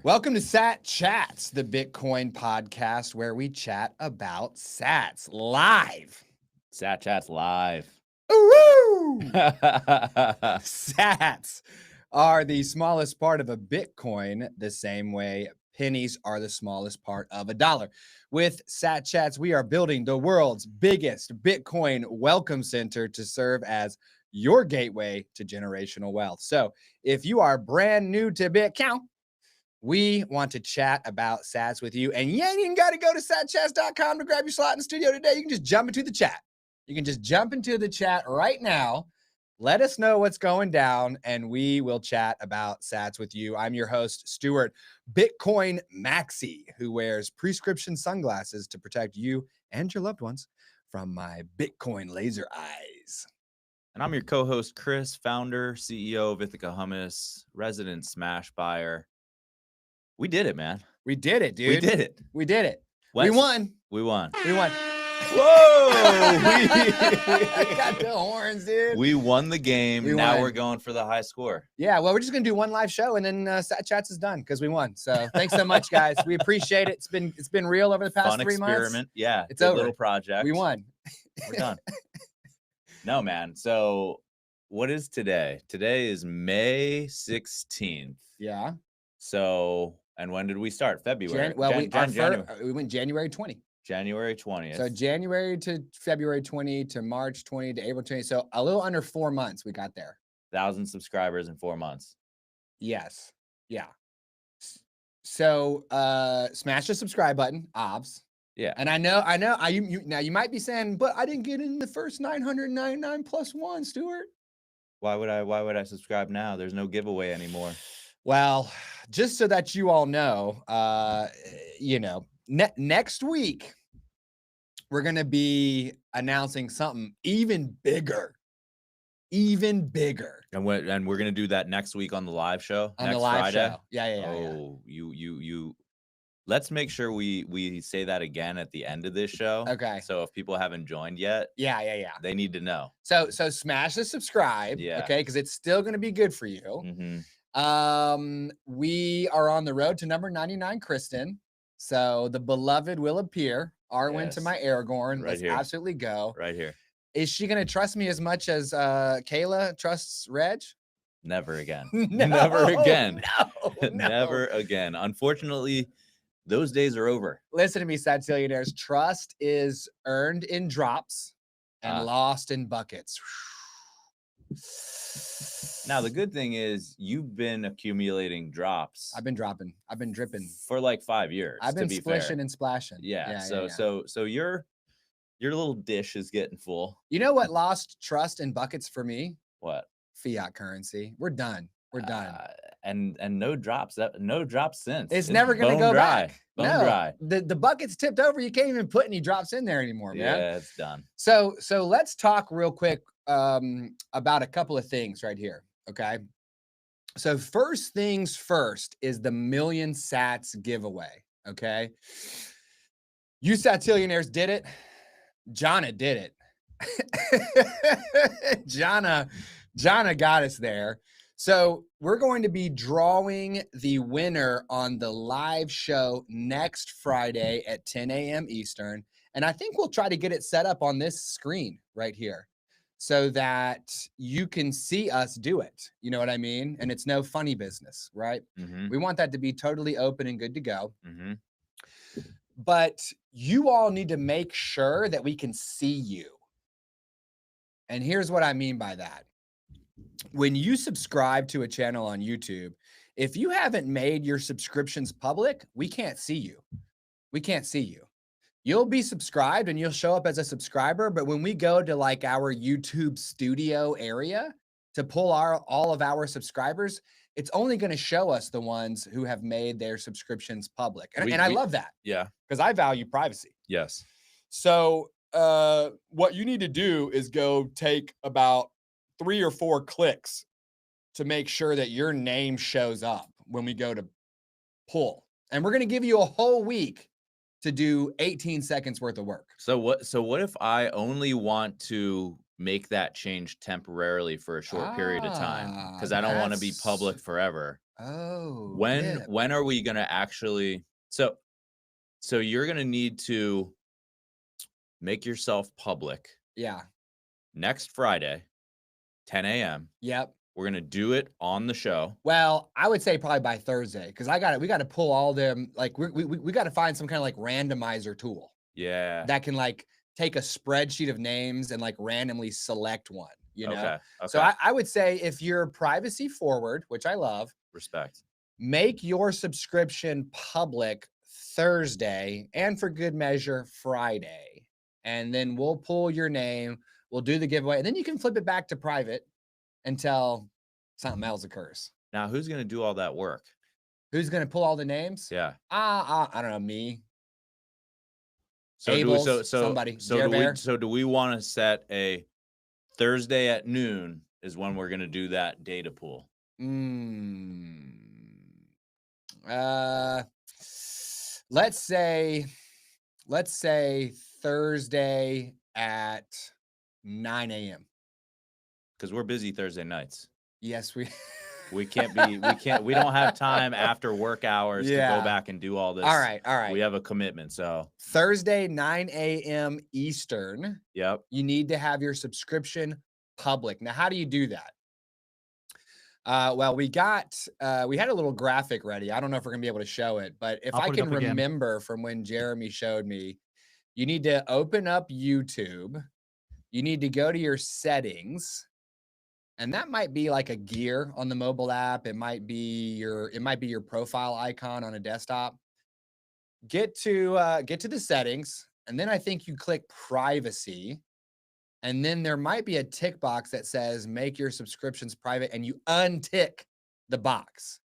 Welcome to Satchats, the Bitcoin podcast where we chat about sats live. Satchats live. Ooh! Sats are the smallest part of a Bitcoin, the same way pennies are the smallest part of a dollar. With Satchats, we are building the world's biggest Bitcoin welcome center to serve as your gateway to generational wealth. So if you are brand new to Bitcoin, we want to chat about sats with you. And you ain't even got to go to satchats.com to grab your slot in the studio today. You can just jump into the chat. You can just jump into the chat right now. Let us know what's going down, and we will chat about sats with you. I'm your host, Stuart Bitcoin Maxi, who wears prescription sunglasses to protect you and your loved ones from my Bitcoin laser eyes. And I'm your co-host, Chris, founder, CEO of Ithaca Hummus, resident Smash buyer. We did it, man. We did it, dude. We did it. We did it. Let's- We won. We won. We won. Whoa! I got the horns, dude. We won the game. We now won. we're going for the high score. Yeah, well, we're just gonna do one live show, and then Satchats is done because we won. So thanks so much, guys. We appreciate it. It's been real over the past Fun 3 experiment. months. Yeah, It's good over. little project. We won. We're done. No, man. So what is today? Today is May 16th. Yeah. So, and when did we start? February. January. We went January 20. January 20th. So January to February 20 to March 20 to April 20. So a little under 4 months we got there. 1,000 subscribers in 4 months. Yes. Yeah. So smash the subscribe button, obs. Yeah. And I know. Now you might be saying, but I didn't get in the first 999 plus one, Stuart. Why would I subscribe now? There's no giveaway anymore. Well, just so that you all know, next week we're going to be announcing something even bigger. And we're going to do that next week on the live show. On next the live Friday. show. Yeah. Oh, you. Let's make sure we say that again at the end of this show. Okay. So if people haven't joined yet, Yeah. they need to know. So smash the subscribe. Yeah. Okay, because it's still going to be good for you. Mm-hmm. We are on the road to number 99, Kristen. So the beloved will appear. Arwen Yes. to my Aragorn. Right Let's here. absolutely go. Right here. Is she going to trust me as much as Kayla trusts Reg? Never again. No, Never again. No. Never again. Unfortunately, those days are over. Listen to me, Satzillionaires. Trust is earned in drops and lost in buckets. Now, the good thing is you've been accumulating drops. I've been dropping. I've been dripping. For like 5 years. I've been to be splishing fair. and splashing. Yeah. So your little dish is getting full. You know what lost trust in buckets for me? What? Fiat currency. We're done. We're done. And no drops. No drops since. It's never going to go dry. back. Bone dry. The bucket's tipped over. You can't even put any drops in there anymore, man. Yeah, it's done. So let's talk real quick about a couple of things right here. Okay. So first things first is the million sats giveaway. Okay. You Satillionaires did it. Jonna did it. Jonna got us there. So we're going to be drawing the winner on the live show next Friday at 10 a.m. Eastern. And I think we'll try to get it set up on this screen right here so that you can see us do it. You know what I mean? And it's no funny business, right? Mm-hmm. We want that to be totally open and good to go. Mm-hmm. But you all need to make sure that we can see you. And here's what I mean by that. When you subscribe to a channel on YouTube, if you haven't made your subscriptions public, we can't see you. We can't see you. You'll be subscribed and you'll show up as a subscriber. But when we go to like our YouTube studio area to pull all of our subscribers, it's only going to show us the ones who have made their subscriptions public. And I love that. Yeah. Because I value privacy. Yes. So what you need to do is go take about 3 or 4 clicks to make sure that your name shows up when we go to pull. And we're going to give you a whole week to do 18 seconds worth of work. So what if I only want to make that change temporarily for a short period of time? Because I don't want to be public forever. Oh, When dip. when are we gonna actually so you're gonna need to make yourself public Yeah. next Friday, 10 a.m. Yep. We're gonna do it on the show. Well, I would say probably by Thursday because we got to pull all them. Like we got to find some kind of like randomizer tool Yeah. that can like take a spreadsheet of names and like randomly select one. Okay. So Okay. I would say if you're privacy forward, which I love, Respect. make your subscription public Thursday and for good measure Friday. And then we'll pull your name, we'll do the giveaway, and then you can flip it back to private until something else occurs. Now, who's gonna do all that work? Who's going to pull all the names? Yeah. I don't know, me. So do we, Abel's, somebody, Jer Bear. do we want to set a Thursday at noon is when we're gonna do that data pool? Let's say Thursday at 9 a.m. Because we're busy Thursday nights. Yes, we We don't have time after work hours to go back and do all this. All right. We have a commitment. So Thursday, 9 a.m. Eastern. Yep. You need to have your subscription public. Now, how do you do that? Well, we had a little graphic ready. I don't know if we're gonna be able to show it, but if I can remember from when Jeremy showed me, you need to open up YouTube. You need to go to your settings, and that might be like a gear on the mobile app. It might be your profile icon on a desktop. Get to the settings, and then I think you click privacy. And then there might be a tick box that says make your subscriptions private, and you untick the box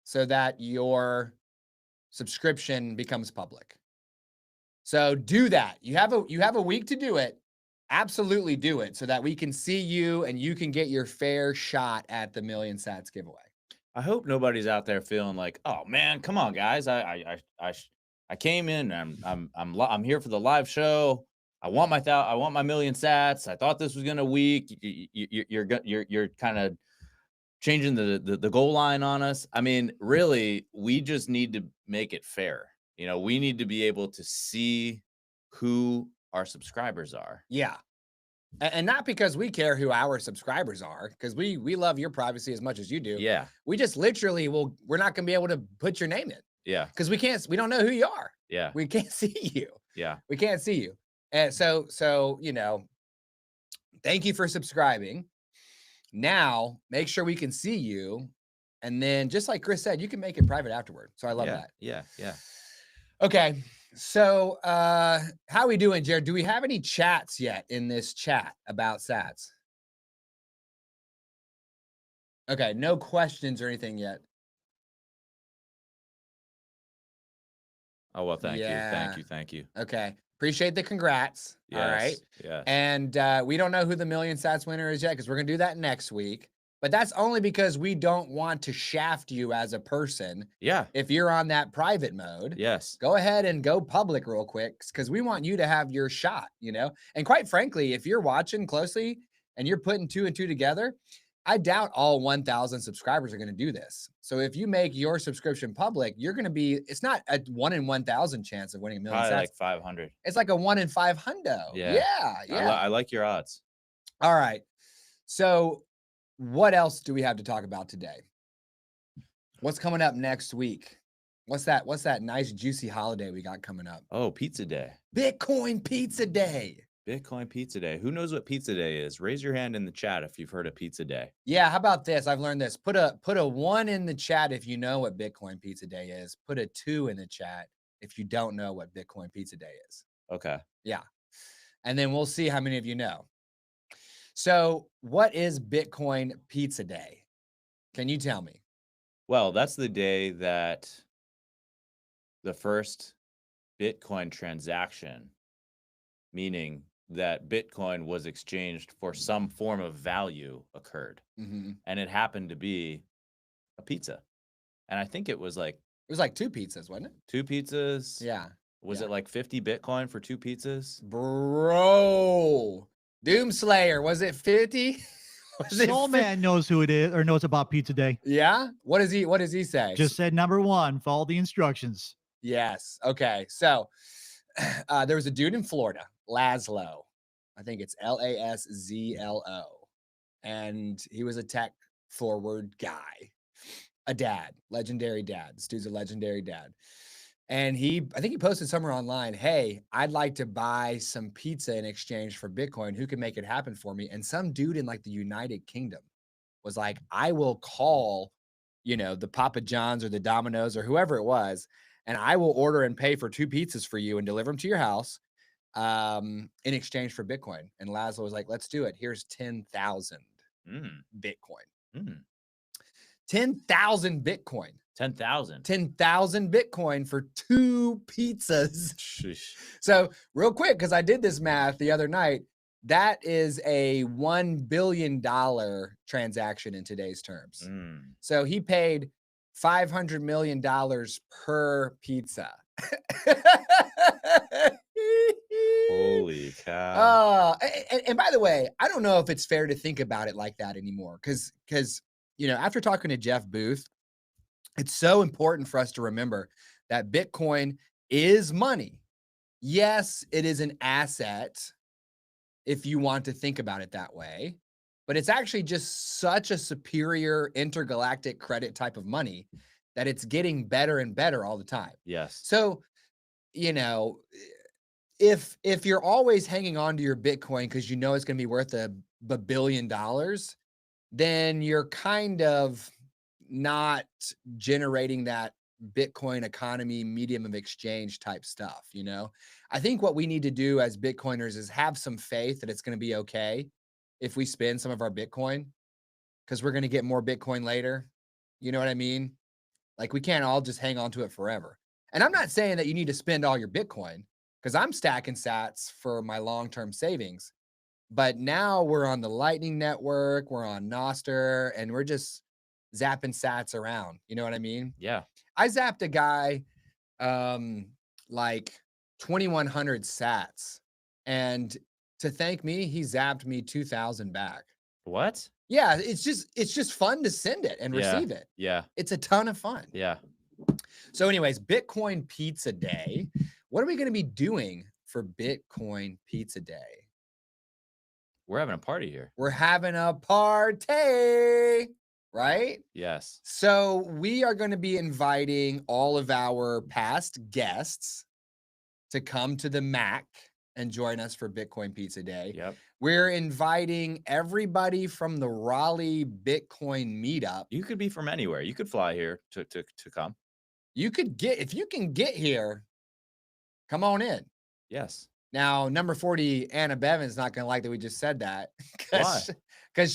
so that your subscription becomes public. So do that. You have a week to do it. Absolutely do it so that we can see you and you can get your fair shot at the Million Sats giveaway. I hope nobody's out there feeling like, oh man, come on, guys. I came in. I'm here for the live show. I want my Million Sats. I thought this was gonna week. You're kind of changing the goal line on us. I mean, really, we just need to make it fair. We need to be able to see who our subscribers are. Yeah. And not because we care who our subscribers are, because we love your privacy as much as you do. Yeah. We just literally we're not going to be able to put your name in. Yeah. Because we don't know who you are. Yeah. We can't see you. Yeah. We can't see you. And so, thank you for subscribing. Now, make sure we can see you. And then, just like Chris said, you can make it private afterward. So I love that. Yeah. Yeah. Okay. So how are we doing, Jared? Do we have any chats yet in this chat about Sats? Okay. No questions or anything yet. Oh, well, thank you. Okay. Appreciate the congrats. Yes, all right. Yes. And we don't know who the Million Sats winner is yet because we're going to do that next week. But that's only because we don't want to shaft you as a person. Yeah. If you're on that private mode. Yes. Go ahead and go public real quick because we want you to have your shot, And quite frankly, if you're watching closely and you're putting 2 and 2 together, I doubt all 1,000 subscribers are going to do this. So if you make your subscription public, you're going to be, it's not a 1 in 1,000 chance of winning a Million Sats. Probably like 500. It's like a 1 in 500. Yeah. I like your odds. All right. So what else do we have to talk about today? What's coming up next week? What's that nice juicy holiday we got coming up? Oh, Pizza Day. Bitcoin Pizza Day. Bitcoin Pizza Day. Who knows what Pizza Day is? Raise your hand in the chat if you've heard of Pizza Day. Yeah, how about this? I've learned this. Put a 1 in the chat if you know what Bitcoin Pizza Day is. Put a 2 in the chat if you don't know what Bitcoin Pizza Day is. Okay. Yeah. And then we'll see how many of you know. So, what is Bitcoin Pizza Day? Can you tell me? Well, that's the day that the first Bitcoin transaction, meaning that Bitcoin was exchanged for some form of value, occurred. Mm-hmm. And it happened to be a pizza. And I think it was like 2 pizzas, wasn't it? 2 pizzas. Yeah. Was it like 50 Bitcoin for 2 pizzas? Bro. Doomslayer, was it 50? Soul Man knows who it is or knows about Pizza Day. Yeah. What does he say? Just said number 1, follow the instructions. Yes. Okay. So there was a dude in Florida, Laszlo. I think it's Laszlo. And he was a tech forward guy, a dad, legendary dad. This dude's a legendary dad. And I think he posted somewhere online, hey, I'd like to buy some pizza in exchange for Bitcoin. Who can make it happen for me? And some dude in like the United Kingdom was like, I will call, the Papa John's or the Domino's or whoever it was, and I will order and pay for 2 pizzas for you and deliver them to your house in exchange for Bitcoin. And Laszlo was like, let's do it. Here's 10,000 Bitcoin. 10,000 Bitcoin. 10,000. 10,000 Bitcoin for 2 pizzas. Sheesh. So real quick, because I did this math the other night, that is a $1 billion transaction in today's terms. So he paid $500 million per pizza. Holy cow. And by the way, I don't know if it's fair to think about it like that anymore. Because after talking to Jeff Booth, it's so important for us to remember that Bitcoin is money. Yes, it is an asset if you want to think about it that way, but it's actually just such a superior intergalactic credit type of money that it's getting better and better all the time. Yes. So, if you're always hanging on to your Bitcoin because it's going to be worth a $1 billion, then you're kind of not generating that Bitcoin economy, medium of exchange type stuff. I think what we need to do as Bitcoiners is have some faith that it's going to be okay if we spend some of our Bitcoin, because we're going to get more Bitcoin later. You know what I mean? Like, we can't all just hang on to it forever. And I'm not saying that you need to spend all your Bitcoin, because I'm stacking sats for my long-term savings. But now we're on the Lightning Network, we're on Nostr, and we're just zapping sats around. You know what I mean? Yeah. I zapped a guy like 2,100 sats, and to thank me, he zapped me 2,000 back. What? Yeah, it's just fun to send it and receive it. Yeah. It's a ton of fun. Yeah. So anyways, Bitcoin Pizza Day. What are we going to be doing for Bitcoin Pizza Day? We're having a party here. We're having a party, right? Yes. So we are going to be inviting all of our past guests to come to the Mac and join us for Bitcoin Pizza Day. Yep. We're inviting everybody from the Raleigh Bitcoin meetup. You could be from anywhere. You could fly here to come. If you can get here, come on in. Yes. Now, number 40, Anna Bevan's not going to like that we just said that. Why? Because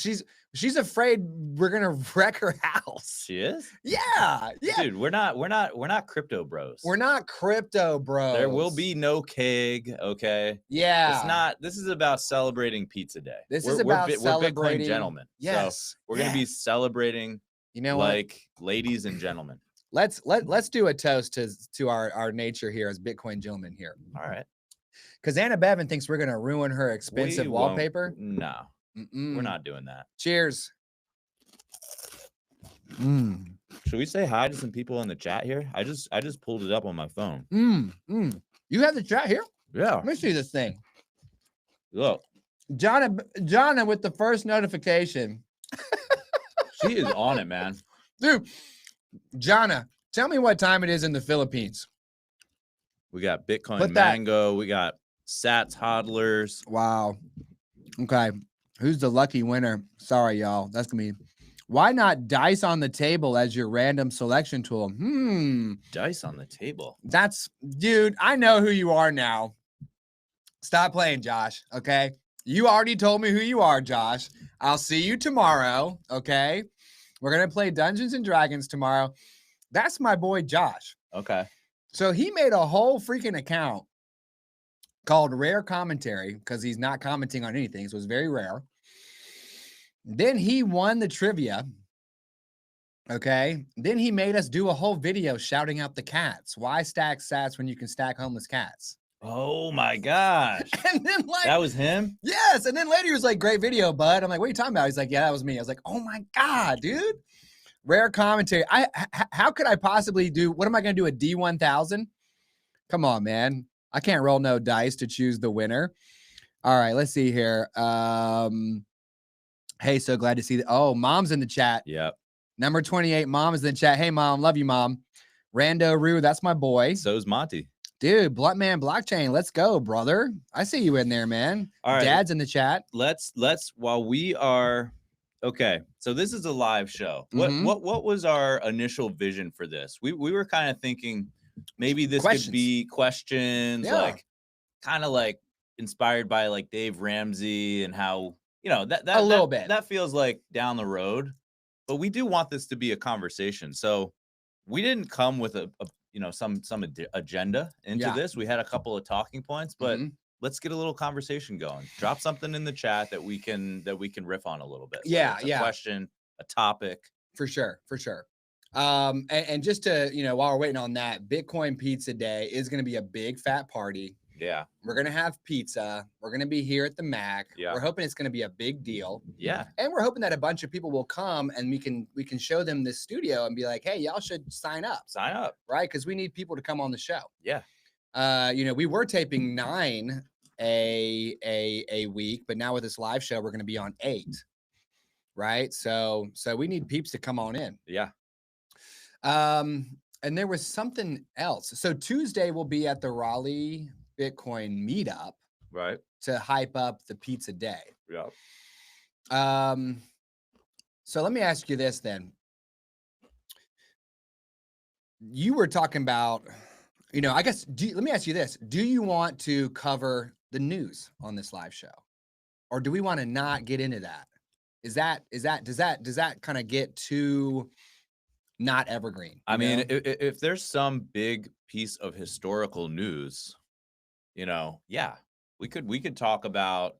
she's afraid we're going to wreck her house. She is? Yeah. Dude, we're not crypto bros. We're not crypto bros. There will be no keg, okay? Yeah. This is about celebrating Pizza Day. We're Bitcoin gentlemen. Yes. So we're going to be celebrating, like ladies and gentlemen. Let's do a toast to our nature here as Bitcoin gentlemen here. All right. Because Anna Bevan thinks we're going to ruin her expensive wallpaper. No, we're not doing that. Cheers. Should we say hi to some people in the chat here? I just pulled it up on my phone. You have the chat here? Yeah. Let me see this thing. Look. Jonna with the first notification. She is on it, man. Dude, Jonna, tell me what time it is in the Philippines. We got Bitcoin Mango. We got Sats Hodlers. Wow. Okay. Who's the lucky winner? Sorry, y'all. That's going to be... Why not dice on the table as your random selection tool? Dice on the table. Dude, I know who you are now. Stop playing, Josh. Okay. You already told me who you are, Josh. I'll see you tomorrow. Okay. We're going to play Dungeons and Dragons tomorrow. That's my boy, Josh. Okay. So he made a whole freaking account called Rare Commentary because he's not commenting on anything. So it's very rare. Then he won the trivia. Okay. Then he made us do a whole video shouting out the cats. Why stack sats when you can stack homeless cats? Oh my gosh. And then like That was him? yes, and then later he was like, "Great video, bud." I'm like, "What are you talking about?" He's like, "Yeah, that was me." I was like, "Oh my god, dude!" Rare commentary. How could I possibly do? What am I gonna do? A D1000? Come on, man. I can't roll no dice to choose the winner. All right, let's see here. Hey, so glad to see that. Oh, mom's in the chat. Yep. Number 28, mom is in the chat. Hey, mom, love you, mom. Rando Rue, that's my boy. So's Monty. Dude, Blunt Man Blockchain, let's go, brother. I see you in there, man. All right. Dad's in the chat. Let's while we are okay. So this is a live show. Mhm. What was our initial vision for this? We were kind of thinking maybe this Questions. could be questions, Yeah. like kind of like inspired by like Dave Ramsey and how that A little bit. that feels like down the road. But we do want this to be a conversation. So we didn't come with a some agenda into Yeah. this. We had a couple of talking points, but Mhm. let's get a little conversation going. Drop something in the chat that we can riff on a little bit. Whether Yeah, it's a yeah. question, a topic. For sure. And just to, while we're waiting on that, Bitcoin Pizza Day is going to be a big fat party. Yeah. We're going to have pizza. We're going to be here at the Mac. Yeah. We're hoping it's going to be a big deal. Yeah. And we're hoping that a bunch of people will come and we can show them this studio and be like, hey, y'all should sign up. Sign up. Right? Because we need people to come on the show. Yeah. We were taping 9 a week, but now with this live show, we're going to be on 8. Right? So we need peeps to come on in. Yeah. And there was something else. So Tuesday we'll be at the Raleigh Bitcoin meetup, Right. to hype up the pizza day. Yeah. So let me ask you this then. You were talking about, I guess, let me ask you this. Do you want to cover the news on this live show? Or do we want to not get into that? Does that kind of get too not evergreen? I mean, if there's some big piece of historical news, yeah, we could talk about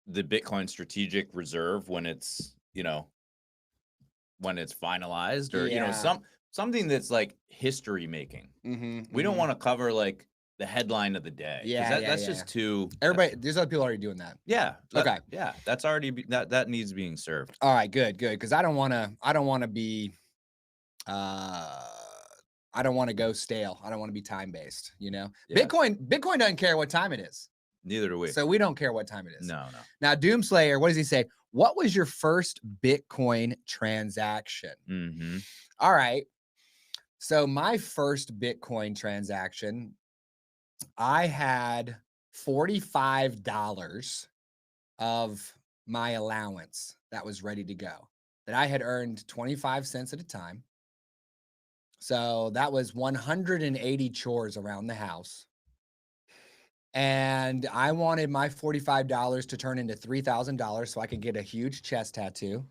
the Bitcoin strategic reserve when it's finalized, or something that's like history making. We don't want to cover like the headline of the day. Yeah, that's just too. Everybody, there's other people already doing that. Yeah. Okay. Yeah, that's already that needs being served. All right, good. Because I don't want to be. I don't want to go stale. I don't want to be time based. Yeah. Bitcoin doesn't care what time it is. Neither do we. So we don't care what time it is. No. Now, Doomslayer, what does he say? What was your first Bitcoin transaction? Mm-hmm. All right. So my first Bitcoin transaction, I had $45 of my allowance that was ready to go, that I had earned 25 cents at a time. So that was 180 chores around the house. And I wanted my $45 to turn into $3,000 so I could get a huge chest tattoo.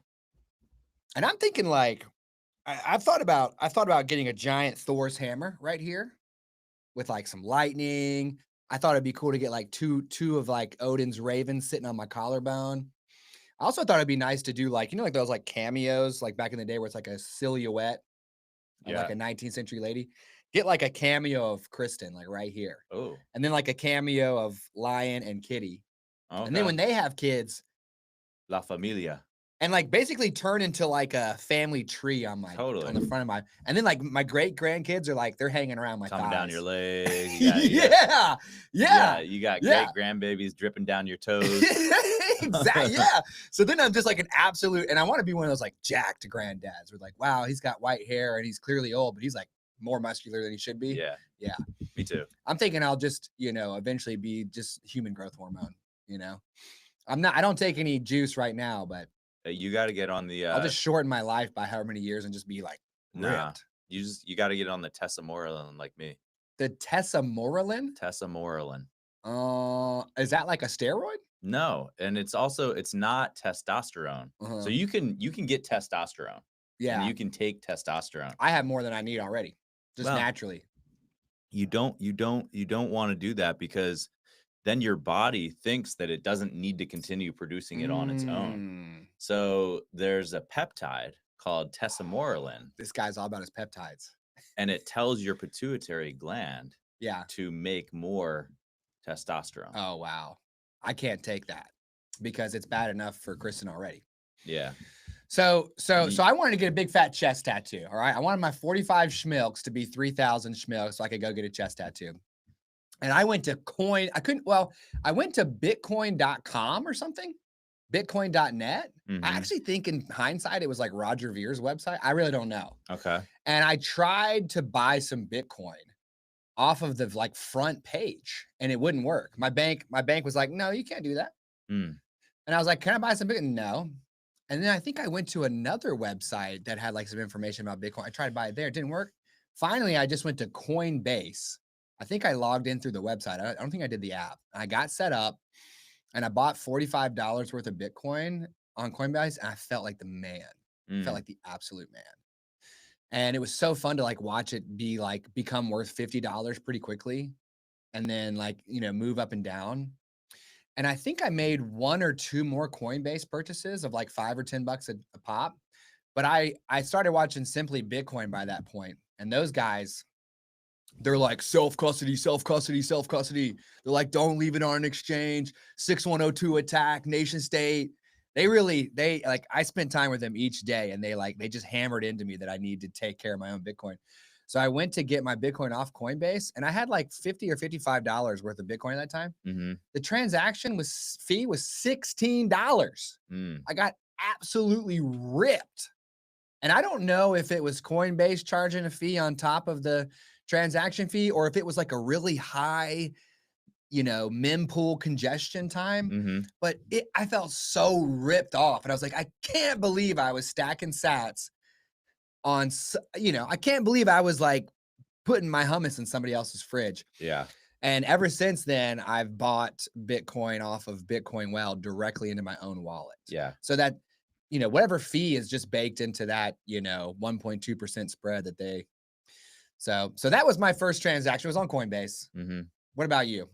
And I'm thinking like, I thought about getting a giant Thor's hammer right here with like some lightning. I thought it'd be cool to get like two of like Odin's ravens sitting on my collarbone. I also thought it'd be nice to do like, like those like cameos, like back in the day where it's like a silhouette of like a 19th century lady. Get like a cameo of Kristen, like right here. Oh. And then like a cameo of Lion and Kitty. Okay. And then when they have kids, La Familia. and like basically turn into like a family tree on my on the front of my, and then like my great grandkids are like, they're hanging around my coming thighs. down your legs. Yeah. You got great grandbabies dripping down your toes. Exactly. Yeah. So then I'm just like an absolute, and I want to be one of those like jacked granddads where like, wow, he's got white hair and he's clearly old, but he's like more muscular than he should be. Yeah. Yeah. Me too. I'm thinking I'll just, eventually be just human growth hormone, I don't take any juice right now, but you got to get on the I'll just shorten my life by however many years and just be like ripped. Nah, you got to get on the tesamorelin like me. The tesamorelin? Tesamorelin. Is that like a steroid? No, and it's not testosterone. So you can get testosterone. Yeah. And you can take testosterone. I have more than I need already. Just naturally. You don't want to do that because then your body thinks that it doesn't need to continue producing it on its own. So there's a peptide called tesamorelin. This guy's all about his peptides. And it tells your pituitary gland Yeah. to make more testosterone. Oh, wow. I can't take that because it's bad enough for Kristen already. Yeah. So I wanted to get a big fat chest tattoo. All right. I wanted my 45 schmilks to be 3,000 schmilks so I could go get a chest tattoo. And I went to I went to bitcoin.com or something, bitcoin.net. I actually think in hindsight, it was like Roger Vere's website. I really don't know. Okay. And I tried to buy some Bitcoin off of the like front page and it wouldn't work. My bank was like, no, you can't do that. Mm. And I was like, can I buy some Bitcoin? No. And then I think I went to another website that had like some information about Bitcoin. I tried to buy it there. It didn't work. Finally, I just went to Coinbase. I think I logged in through the website. I don't think I did the app. I got set up and I bought $45 worth of Bitcoin on Coinbase. And I felt like the man. Felt like the absolute man. And it was so fun to like watch it become worth $50 pretty quickly. And then move up and down. And I think I made 1 or 2 more Coinbase purchases of like $5 or $10 a pop. But I started watching Simply Bitcoin by that point. And those guys, they're like self-custody. They're like, don't leave it on an exchange, 6102 attack, nation state. I spent time with them each day and they just hammered into me that I need to take care of my own Bitcoin. So I went to get my Bitcoin off Coinbase and I had like $50 or $55 worth of Bitcoin at that time. The transaction fee was $16. I got absolutely ripped. And I don't know if it was Coinbase charging a fee on top of the transaction fee or if it was like a really high, mempool congestion time. But I felt so ripped off. And I was like, I can't believe I was stacking sats on, I can't believe I was like putting my hummus in somebody else's fridge. Yeah. And ever since then, I've bought Bitcoin off of Bitcoin Well directly into my own wallet. Yeah. So that, whatever fee is just baked into that, 1.2% spread that they. So that was my first transaction. It was on Coinbase. What about you?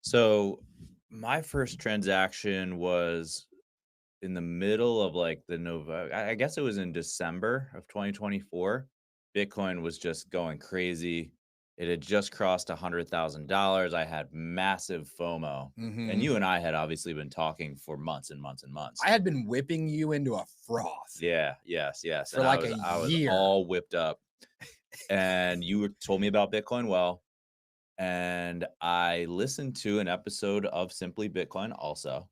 So my first transaction was in the middle of like I guess it was in December of 2024. Bitcoin was just going crazy. It had just crossed $100,000. I had massive FOMO. And you and I had obviously been talking for months and months and months. I had been whipping you into a froth. Yeah, yes. For and like I was year. all whipped up. And you told me about Bitcoin Well. And I listened to an episode of Simply Bitcoin also.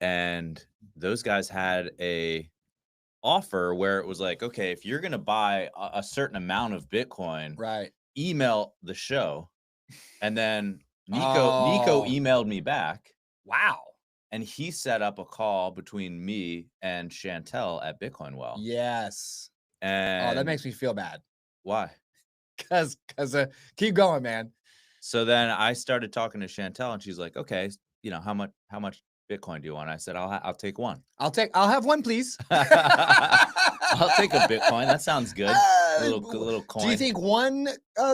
And those guys had a offer where it was like, okay, if you're going to buy a certain amount of Bitcoin, right, email the show. And then Nico emailed me back. Wow. And he set up a call between me and Chantel at Bitcoin Well. Yes. And that makes me feel bad. Why? Because keep going, man. So then I started talking to Chantel and she's like, okay, how much Bitcoin do you want? I said, I'll take one. I'll have one, please. I'll take a Bitcoin. That sounds good. A little coin. Do you think one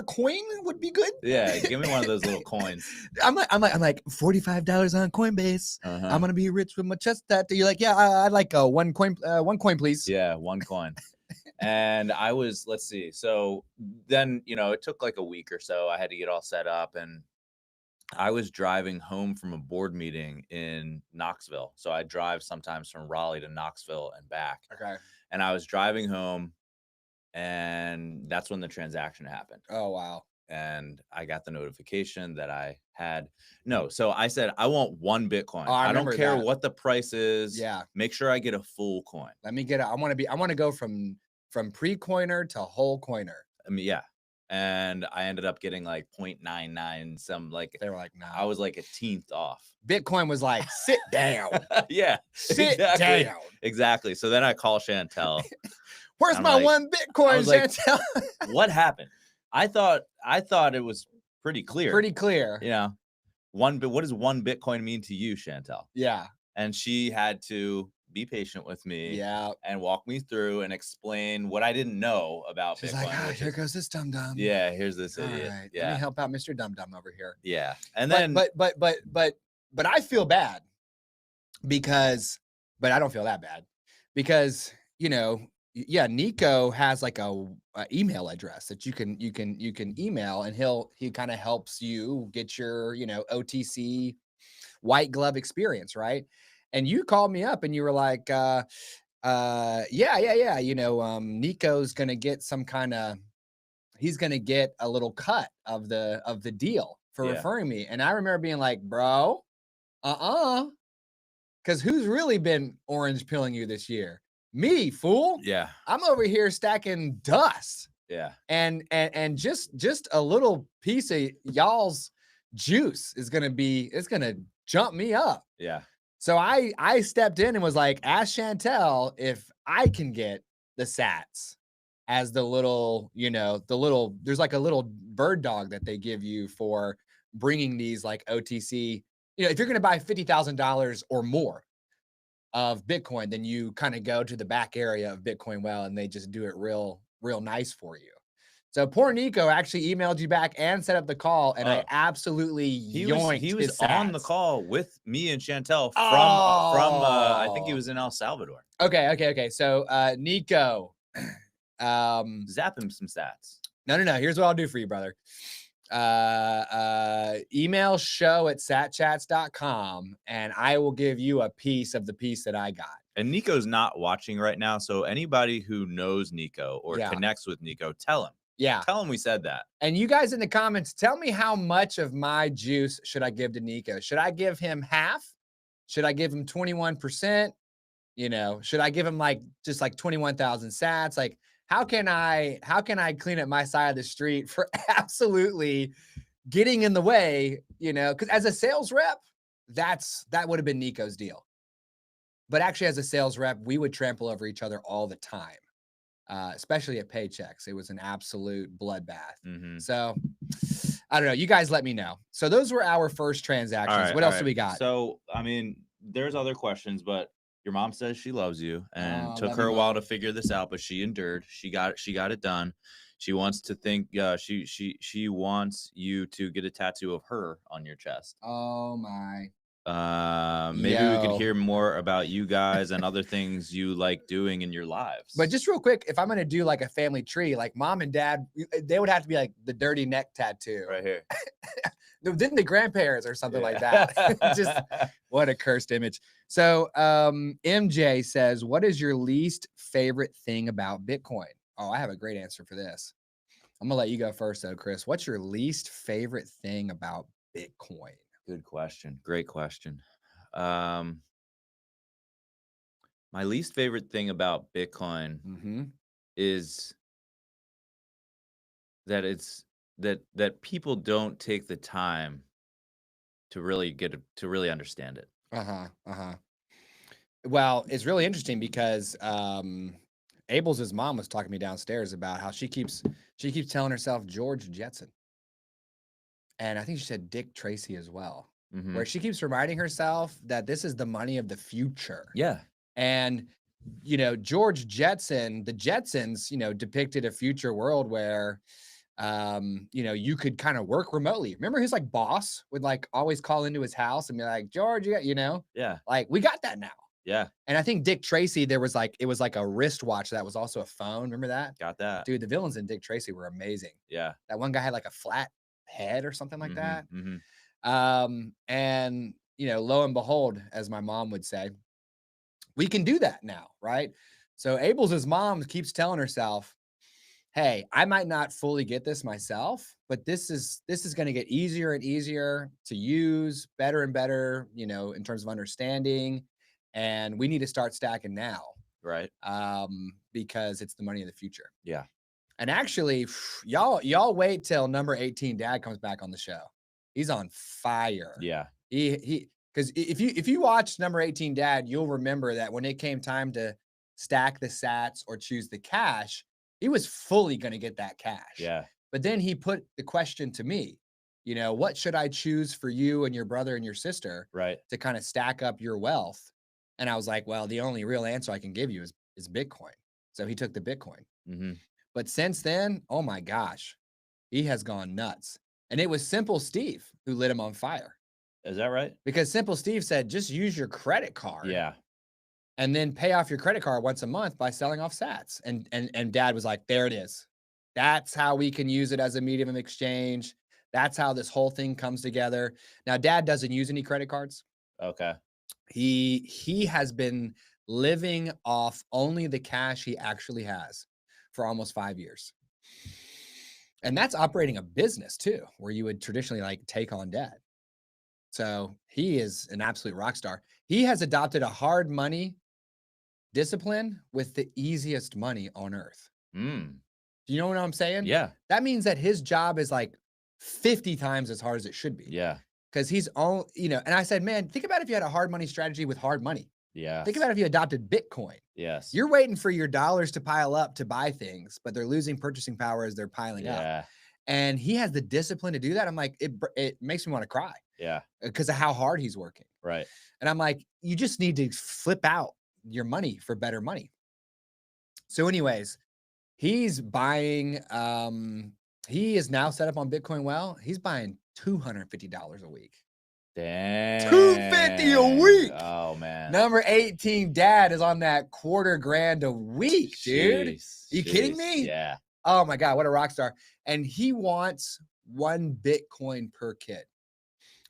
coin would be good? Yeah, give me one of those little coins. I'm like $45 on Coinbase. I'm gonna be rich with my chest tattoo. You're like, yeah, I'd like one coin, please. Yeah, one coin. And I was, let's see. So then, it took like a week or so. I had to get all set up and I was driving home from a board meeting in Knoxville. So I drive sometimes from Raleigh to Knoxville and back. Okay. And I was driving home and that's when the transaction happened. Oh, wow. And I got the notification that I had so I said, I want one Bitcoin. Oh, I don't care what the price is. Yeah. Make sure I get a full coin. Let me get it. I want to go from pre-coiner to whole coiner. I mean, yeah. And I ended up getting like 0.99, some like they were like, no. I was like 1/10 off. Bitcoin was like, sit down. Yeah. Sit down. Exactly. So then I call Chantel. Where's my one Bitcoin, Chantel? Like, what happened? I thought it was pretty clear. Pretty clear. What does one Bitcoin mean to you, Chantel? Yeah. And she had to be patient with me and walk me through and explain what I didn't know about She's Bitcoin. Like, here goes this dum-dum. Yeah, here's this idiot. Right, yeah. Let me help out Mr. Dum-Dum over here. Yeah. And then but I feel bad but I don't feel that bad because, yeah, Nico has like a email address that you can email, and he kind of helps you get your, OTC white glove experience, right? And you called me up and you were like, yeah, Nico's gonna get he's gonna get a little cut of the deal for Yeah. referring me. And I remember being like, bro, because who's really been orange pilling you this year? Me, fool. Yeah. I'm over here stacking dust. Yeah. And just a little piece of y'all's juice is gonna jump me up. Yeah. So I stepped in and was like, ask Chantel if I can get the sats as the little, there's like a little bird dog that they give you for bringing these like OTC, if you're going to buy $50,000 or more of Bitcoin, then you kind of go to the back area of Bitcoin Well, and they just do it real nice for you. So poor Nico actually emailed you back and set up the call, and I absolutely yoinked he was his on the sats. call with me and Chantel from I think he Oh. was in El Salvador. Okay. So Nico, Zap him some stats. no. Here's what I'll do for you, brother. Email show@satchats.com, and I will give you a piece of the piece that I got. And Nico's not watching right now, so anybody who knows Nico or connects with Nico, tell him. Yeah. Tell him we said that. And you guys in the comments, tell me how much of my juice should I give to Nico? Should I give him half? Should I give him 21%? Should I give him just 21,000 sats? Like, how can I clean up my side of the street for absolutely getting in the way, because as a sales rep, that would have been Nico's deal. But actually, as a sales rep, we would trample over each other all the time, especially at paychecks. It was an absolute bloodbath. Mm-hmm. So I don't know. You guys let me know. So those were our first transactions. What else do we got? So, I mean, there's other questions, but your mom says she loves you and took love her you, a while Mom. to figure this out, but she endured. She got it done. She wants to think she wants you to get a tattoo of her on your chest. Oh my. Maybe we could hear more about you guys and other things you like doing in your lives. But just real quick, if I'm going to do like a family tree, like mom and dad, they would have to be like the dirty neck tattoo. Right here. Then the grandparents or something like that. Just what a cursed image. So MJ says, what is your least favorite thing about Bitcoin? Oh, I have a great answer for this. I'm gonna let you go first though, Chris. What's your least favorite thing about Bitcoin? Good question. Great question. My least favorite thing about Bitcoin is that that people don't take the time to really understand it. Well, it's really interesting because Abel's mom was talking to me downstairs about how she keeps telling herself George Jetson. And I think she said Dick Tracy as well, where she keeps reminding herself that this is the money of the future. Yeah. And, George Jetson, the Jetsons, depicted a future world where, you could kind of work remotely. Remember his boss would always call into his house and be like, George, yeah, like we got that now. Yeah. And I think Dick Tracy, it was like a wristwatch that was also a phone. Remember that? Got that. Dude, the villains in Dick Tracy were amazing. Yeah. That one guy had a flat head or something like that. And lo and behold, as my mom would say, we can do that now, right? So Abel's mom keeps telling herself, hey, I might not fully get this myself, but this is going to get easier and easier to use, better and better, in terms of understanding, and we need to start stacking now, right? Because it's the money of the future. Yeah. And actually, y'all wait till number 18 dad comes back on the show. He's on fire. Yeah. He because if you watch number 18 dad, you'll remember that when it came time to stack the sats or choose the cash, he was fully going to get that cash. Yeah. But then he put the question to me, what should I choose for you and your brother and your sister, right, to kind of stack up your wealth? And I was like, well, the only real answer I can give you is Bitcoin. So he took the Bitcoin. But since then, oh my gosh, he has gone nuts. And it was Simple Steve who lit him on fire. Is that right? Because Simple Steve said, just use your credit card. Yeah. and then pay off your credit card once a month by selling off sats. And dad was like, there it is. That's how we can use it as a medium of exchange. That's how this whole thing comes together. Now, dad doesn't use any credit cards. Okay. He has been living off only the cash he actually has for almost 5 years. And that's operating a business too, where you would traditionally like take on debt. So he is an absolute rock star. He has adopted a hard money discipline with the easiest money on earth. Mm. Do you know what I'm saying? Yeah. That means that his job is like 50 times as hard as it should be. Yeah. Because he's all, you know, and I said, man, think about if you had a hard money strategy with hard money. Yeah. Think about if you adopted Bitcoin. Yes. You're waiting for your dollars to pile up to buy things, but they're losing purchasing power as they're piling up. And he has the discipline to do that. I'm like, it makes me want to cry. Yeah. Because of how hard he's working. Right. And I'm like, you just need to flip out your money for better money. So anyways, he's buying, he is now set up on Bitcoin well. He's buying $250 a week. Dang. $250 a week. Oh man. Number 18 dad is on that $250,000 a week, dude. Jeez, you kidding me? Yeah. Oh my God, what a rock star. And he wants 1 Bitcoin per kid.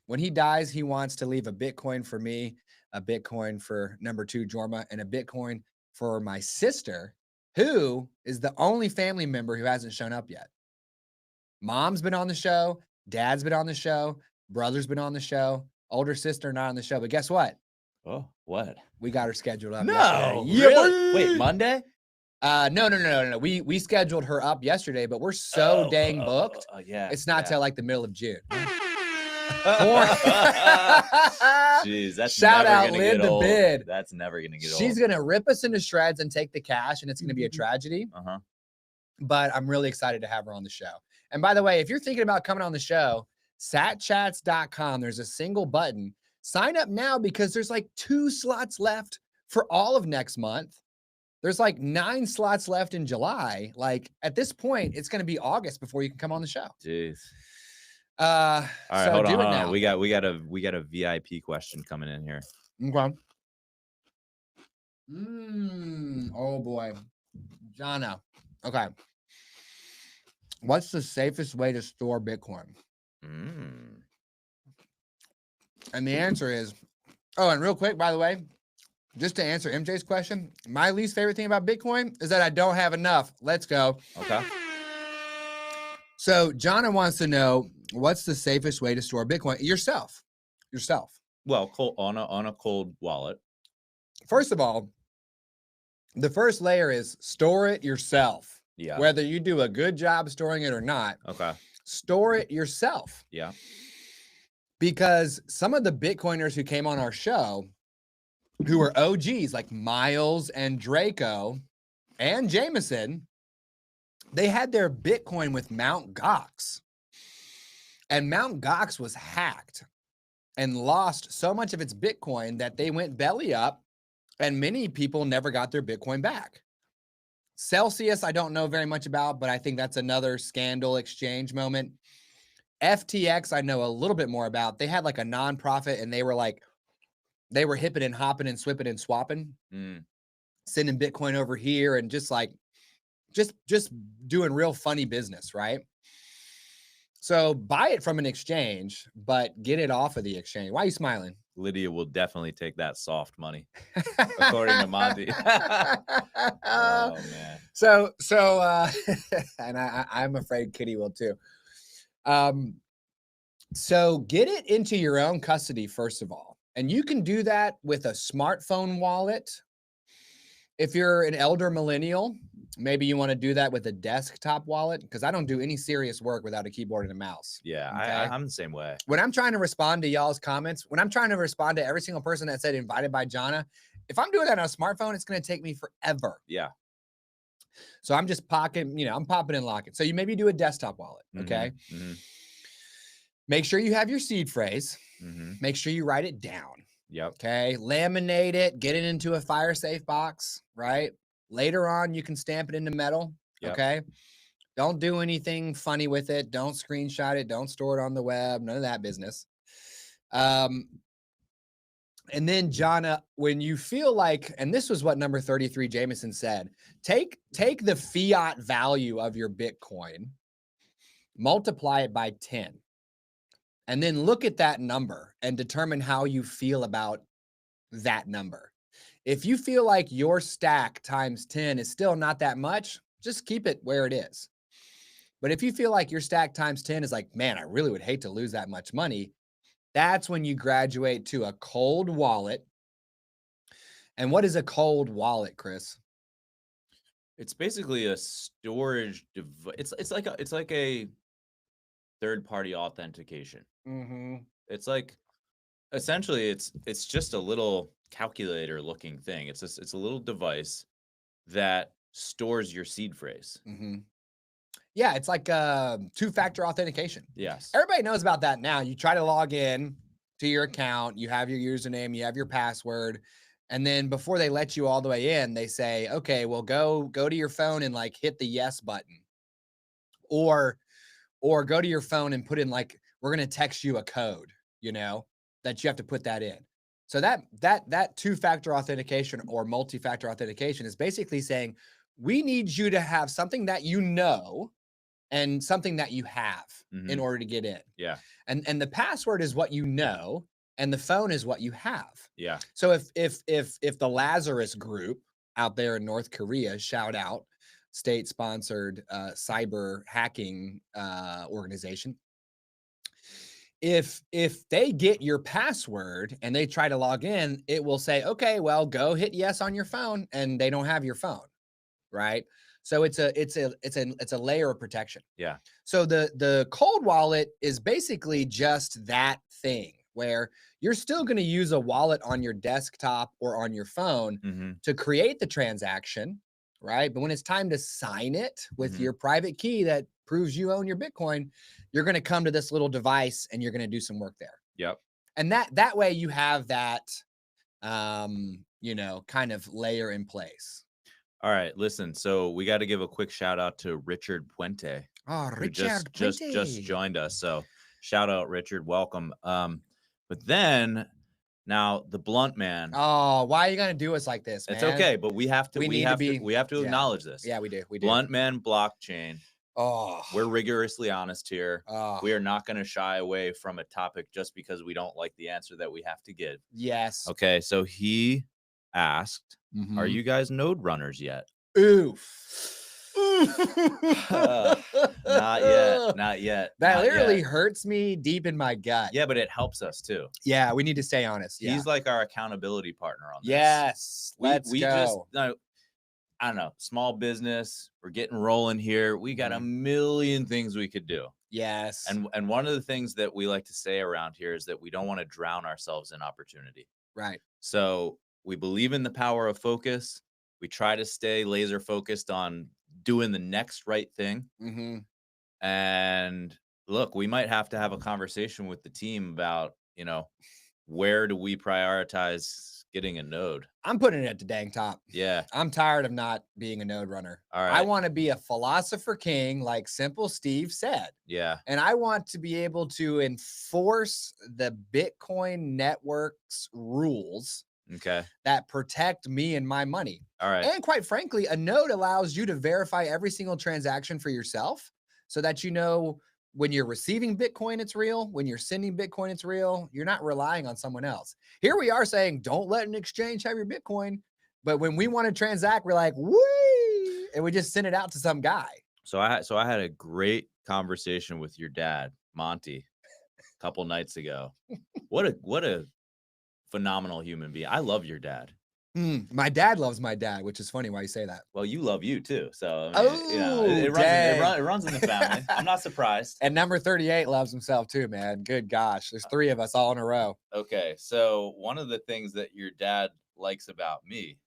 When he dies, he wants to leave a Bitcoin for me, a Bitcoin for number 2 Jorma, and a Bitcoin for my sister, who is the only family member who hasn't shown up yet. Mom's been on the show. Dad's been on the show. Brother's been on the show. Older sister not on the show. But guess what? Oh, what? We got her scheduled up. No, yesterday. really? Wait, Monday? No. We scheduled her up yesterday, but we're so dang booked. Yeah. It's not till like the middle of June. Jeez, that's shout never out gonna Lynn get the old. bid. That's never gonna get old. She's gonna rip us into shreds and take the cash, and it's gonna be a tragedy. But I'm really excited to have her on the show. And by the way, if you're thinking about coming on the show, satchats.com, there's a single button. Sign up now because there's like 2 slots left for all of next month. There's like 9 slots left in July. Like at this point, it's going to be August before you can come on the show. Jeez. All right, so hold do on. it now. We got a VIP question coming in here. Okay. Oh boy. Jono. Okay. What's the safest way to store Bitcoin? And the answer is, oh, and real quick, by the way, just to answer MJ's question, my least favorite thing about Bitcoin is that I don't have enough. Let's go. Okay. So Jono wants to know, what's the safest way to store Bitcoin? Yourself. Well, on a cold wallet. First of all, the first layer is store it yourself. Yeah. Whether you do a good job storing it or not. Okay. Store it yourself. Yeah. Because some of the Bitcoiners who came on our show, who are OGs like Miles and Draco and Jameson, they had their Bitcoin with Mt. Gox. And Mt. Gox was hacked and lost so much of its Bitcoin that they went belly up, and many people never got their Bitcoin back. Celsius, I don't know very much about, but I think that's another scandal exchange moment. FTX, I know a little bit more about. They had like a nonprofit, and they were hipping and hopping and swipping and swapping, sending Bitcoin over here and just doing real funny business, right? So buy it from an exchange, but get it off of the exchange. Why are you smiling? Lydia will definitely take that soft money, according to Monty. Oh man. So, and I'm afraid Kitty will too. So get it into your own custody, first of all. And you can do that with a smartphone wallet. If you're an elder millennial, maybe you want to do that with a desktop wallet, because I don't do any serious work without a keyboard and a mouse. Yeah, okay? I'm the same way. When I'm trying to respond to y'all's comments, when I'm trying to respond to every single person that said invited by Jonna, if I'm doing that on a smartphone, it's going to take me forever. Yeah. So I'm just I'm popping and locking. So you maybe do a desktop wallet, okay? Make sure you have your seed phrase. Make sure you write it down. Yep. Okay. Laminate it, get it into a fire safe box, right? Later on, you can stamp it into metal. Yep. Okay. Don't do anything funny with it. Don't screenshot it. Don't store it on the web. None of that business. And then Jonna, when you feel like, and this was what number 33 Jameson said, take the fiat value of your Bitcoin, multiply it by 10, and then look at that number and determine how you feel about that number. If you feel like your stack times 10 is still not that much, just keep it where it is. But if you feel like your stack times 10 is like, man, I really would hate to lose that much money, that's when you graduate to a cold wallet. And what is a cold wallet, Chris? It's basically a storage device. It's like a third-party authentication. It's like essentially it's just a little calculator looking thing. It's a little device that stores your seed phrase. Yeah, it's like two-factor authentication. Yes. Everybody knows about that now. You try to log in to your account, you have your username, you have your password, and then before they let you all the way in, they say, okay, well, go to your phone and like hit the yes button. Or go to your phone and put in like, we're going to text you a code, you know, that you have to put that in. So that two-factor authentication or multi-factor authentication is basically saying, we need you to have something that you know and something that you have in order to get in. Yeah. And the password is what you know, and the phone is what you have. Yeah. So if the Lazarus group out there in North Korea, shout out, state-sponsored cyber hacking organization, if they get your password and they try to log in, it will say, okay, well, go hit yes on your phone, and they don't have your phone, right? So it's a layer of protection. Yeah. So the cold wallet is basically just that thing where you're still going to use a wallet on your desktop or on your phone to create the transaction, right? But when it's time to sign it with your private key that proves you own your Bitcoin, you're going to come to this little device and you're going to do some work there. Yep. And that way you have that, you know, kind of layer in place. All right, listen. So we got to give a quick shout out to Richard Puente. Oh, who Richard just joined us. So shout out, Richard. Welcome. But then now the blunt man. Oh, why are you gonna do us like this, man? It's okay, but we have to. We have to yeah. acknowledge this. Yeah, we do. Blunt man blockchain. Oh, We're rigorously honest here. Oh. We are not going to shy away from a topic just because we don't like the answer that we have to give. Yes. Okay, so he asked, "Are you guys node runners yet?" Oof. Not yet. That literally hurts me deep in my gut. Yeah, but it helps us too. Yeah, we need to stay honest. He's like our accountability partner on this. Yes, let's we go. Just, no, I don't know, small business. We're getting rolling here. We got a million things we could do. Yes. And one of the things that we like to say around here is that we don't want to drown ourselves in opportunity. Right. So we believe in the power of focus. We try to stay laser focused on doing the next right thing. And look, we might have to have a conversation with the team about, you know, where do we prioritize getting a node? I'm putting it at the dang top. Yeah. I'm tired of not being a node runner. All right. I want to be a philosopher king, like Simple Steve said. Yeah. And I want to be able to enforce the Bitcoin network's rules. Okay. That protect me and my money. All right. And quite frankly, a node allows you to verify every single transaction for yourself so that you know when you're receiving Bitcoin, it's real. When you're sending Bitcoin, it's real. You're not relying on someone else. Here we are saying, don't let an exchange have your Bitcoin. But when we want to transact, we're like, whee, and we just send it out to some guy. So I had a great conversation with your dad, Monty, a couple nights ago. What a phenomenal human being. I love your dad. My dad loves my dad, which is funny why you say that. Well, you love you too. So I mean, you know, it runs in the family. I'm not surprised. And number 38 loves himself too, man. Good gosh. There's 3 of us all in a row. Okay. So one of the things that your dad likes about me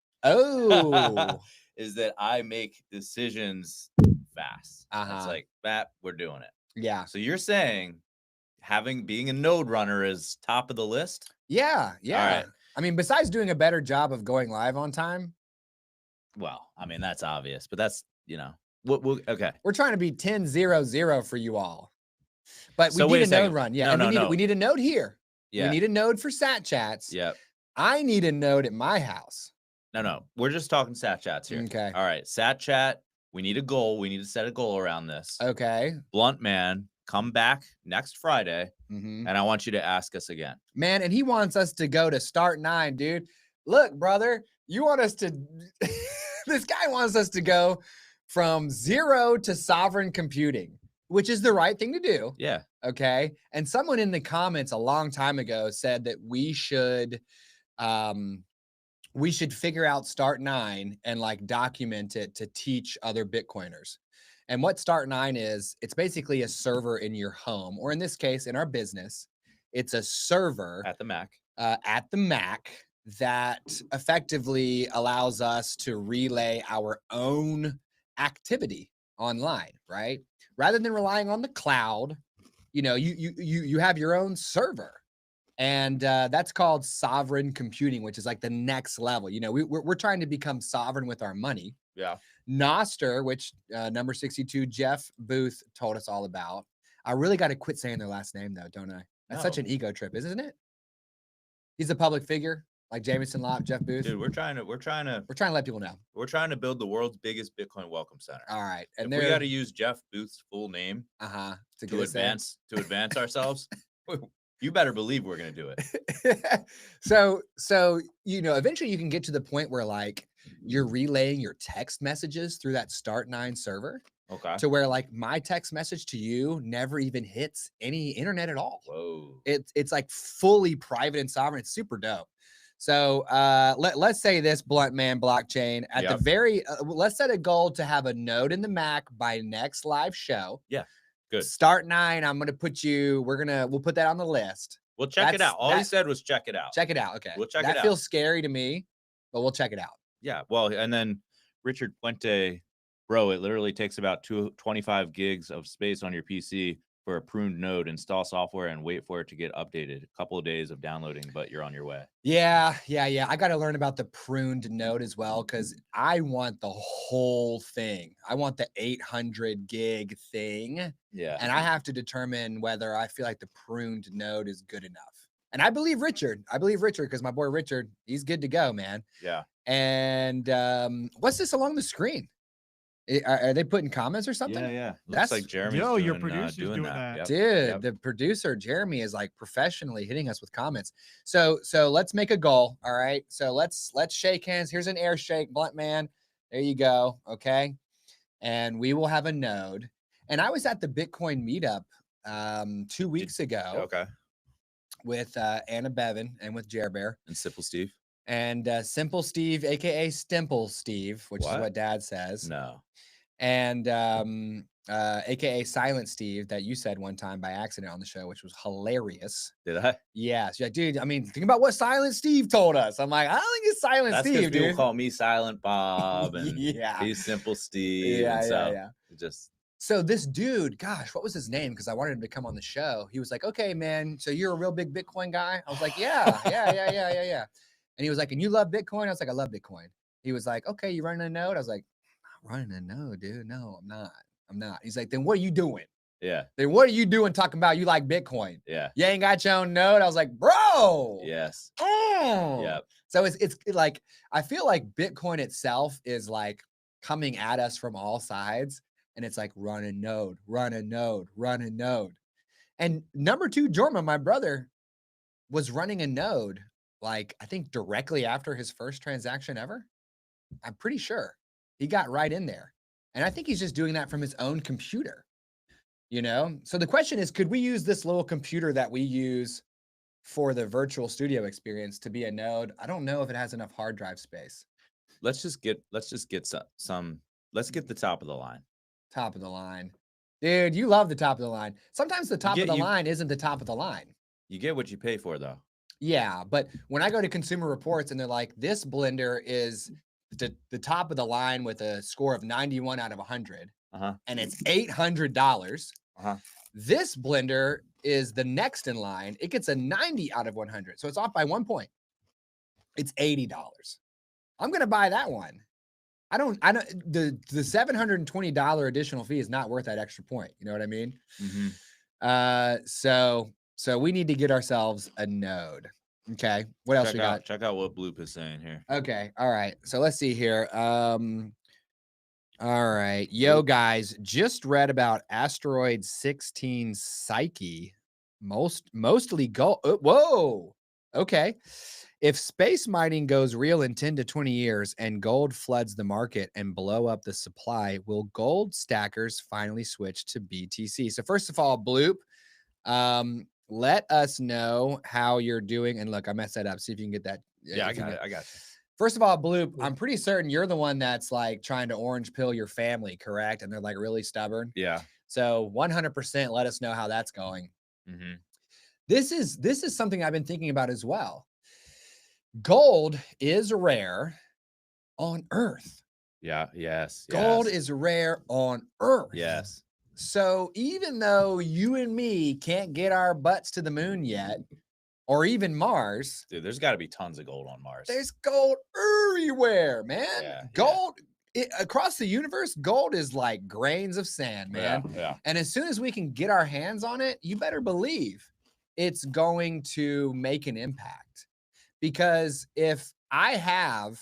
is that I make decisions fast. It's like, Matt, we're doing it. Yeah. So you're saying being a node runner is top of the list? Yeah. All right. I mean, besides doing a better job of going live on time. Well, I mean, that's obvious, but that's, you know, okay. We're trying to be 10-0-0 for you all. But we need a node run. Yeah. No. We need a node here. Yeah. We need a node for sat chats. Yep. I need a node at my house. No. We're just talking sat chats here. Okay. All right. Sat chat. We need a goal. We need to set a goal around this. Okay. Blunt man, come back next Friday, Mhm. and I want you to ask us again. Man, and he wants us to go to start 9, dude. Look, brother, you want us to this guy wants us to go from 0 to sovereign computing, which is the right thing to do. Yeah. Okay. And someone in the comments a long time ago said that we should figure out start 9 and like document it to teach other Bitcoiners. And what start 9 is, it's basically a server in your home, or in this case, in our business, it's a server At the Mac. that effectively allows us to relay our own activity online, right? Rather than relying on the cloud, you have your own server. And that's called sovereign computing, which is like the next level. We're trying to become sovereign with our money. Yeah. Noster, which number 62, Jeff Booth told us all about. I really got to quit saying their last name, though, don't I? That's such an ego trip, isn't it? He's a public figure, like Jameson Lopp, Jeff Booth. Dude, we're trying to let people know. We're trying to build the world's biggest Bitcoin welcome center. All right. And if we got to use Jeff Booth's full name to advance ourselves, you better believe we're going to do it. So, eventually you can get to the point where like you're relaying your text messages through that start 9 server. Okay. To where like my text message to you never even hits any internet at all. Whoa. It's like fully private and sovereign. It's super dope. So let's say this, Blunt Man blockchain at the very, let's set a goal to have a node in the Mac by next live show. Yeah. Good. Start 9. I'm going to put we'll put that on the list. We'll check it out. All he said was check it out. Check it out. Okay. We'll check it out. That feels scary to me, but we'll check it out. Yeah. Well, and then Richard Puente, bro, it literally takes about 25 gigs of space on your PC for a pruned node. Install software and wait for it to get updated. A couple of days of downloading, but you're on your way. Yeah. I got to learn about the pruned node as well, because I want the whole thing. I want the 800 gig thing. Yeah. And I have to determine whether I feel like the pruned node is good enough. And I believe Richard because my boy Richard, he's good to go, man. Yeah. And what's this along the screen? Are they putting comments or something? Yeah. Looks like Jeremy's your producer's doing that. Yep. Dude, the producer Jeremy is like professionally hitting us with comments. So let's make a goal. All right. So let's shake hands. Here's an air shake, Blunt Man. There you go. Okay. And we will have a node. And I was at the Bitcoin meetup 2 weeks ago. Okay. With Anna Bevan and with Jer Bear and Simple Steve. And Simple Steve, aka Stimple Steve, which is what Dad says. No. And aka Silent Steve, that you said one time by accident on the show, which was hilarious. Did I? Yes. Yeah, dude. I mean, think about what Silent Steve told us. I'm like, I don't think it's Silent Steve, dude. People call me Silent Bob and he's Simple Steve. Yeah. Just so this dude, gosh, what was his name? Because I wanted him to come on the show. He was like, okay, man, so you're a real big Bitcoin guy? I was like, yeah. And he was like, and you love Bitcoin? I was like, I love Bitcoin. He was like, okay, you running a node? I was like, I'm not running a node, dude. No, I'm not. He's like, then what are you doing? Yeah. Then what are you doing talking about you like Bitcoin? Yeah. You ain't got your own node? I was like, bro. Yes. Oh. Yep. So it's like, I feel like Bitcoin itself is like coming at us from all sides. And it's like, run a node. And number 2, Jorma, my brother, was running a node, like, I think directly after his first transaction ever. I'm pretty sure he got right in there. And I think he's just doing that from his own computer, So the question is, could we use this little computer that we use for the virtual studio experience to be a node? I don't know if it has enough hard drive space. Let's just get some, let's get the top of the line. Top of the line. Dude, you love the top of the line. Sometimes the top of the line isn't the top of the line. You get what you pay for, though. Yeah, but when I go to Consumer Reports and they're like, this blender is the top of the line with a score of 91 out of 100, and it's $800. This blender is the next in line. It gets a 90 out of 100. So it's off by 1 point. It's $80. I'm going to buy that one. I don't, the $720 additional fee is not worth that extra point. You know what I mean? Mm-hmm. So we need to get ourselves a node. Okay. What else we got? Check out what Bloop is saying here. Okay. All right. So let's see here. All right. Yo, guys, just read about asteroid 16 Psyche. Mostly gold. Whoa. Okay. If space mining goes real in 10 to 20 years and gold floods the market and blow up the supply, will gold stackers finally switch to BTC? So first of all, Bloop, let us know how you're doing. And look, I messed that up. See if you can get that. Yeah, I if you got can- it. I got you. First of all, Bloop, I'm pretty certain you're the one that's like trying to orange pill your family, correct? And they're like really stubborn. Yeah. So 100% let us know how that's going. Mm-hmm. This is something I've been thinking about as well. Gold is rare on Earth. Yeah. Yes. Gold yes. is rare on Earth. Yes. So even though you and me can't get our butts to the moon yet, or even Mars, Dude, there's got to be tons of gold on Mars. there's gold everywhere, man. Yeah, Gold across the universe, gold is like grains of sand, man. Yeah. And as soon as we can get our hands on it, you better believe it's going to make an impact. Because if I have,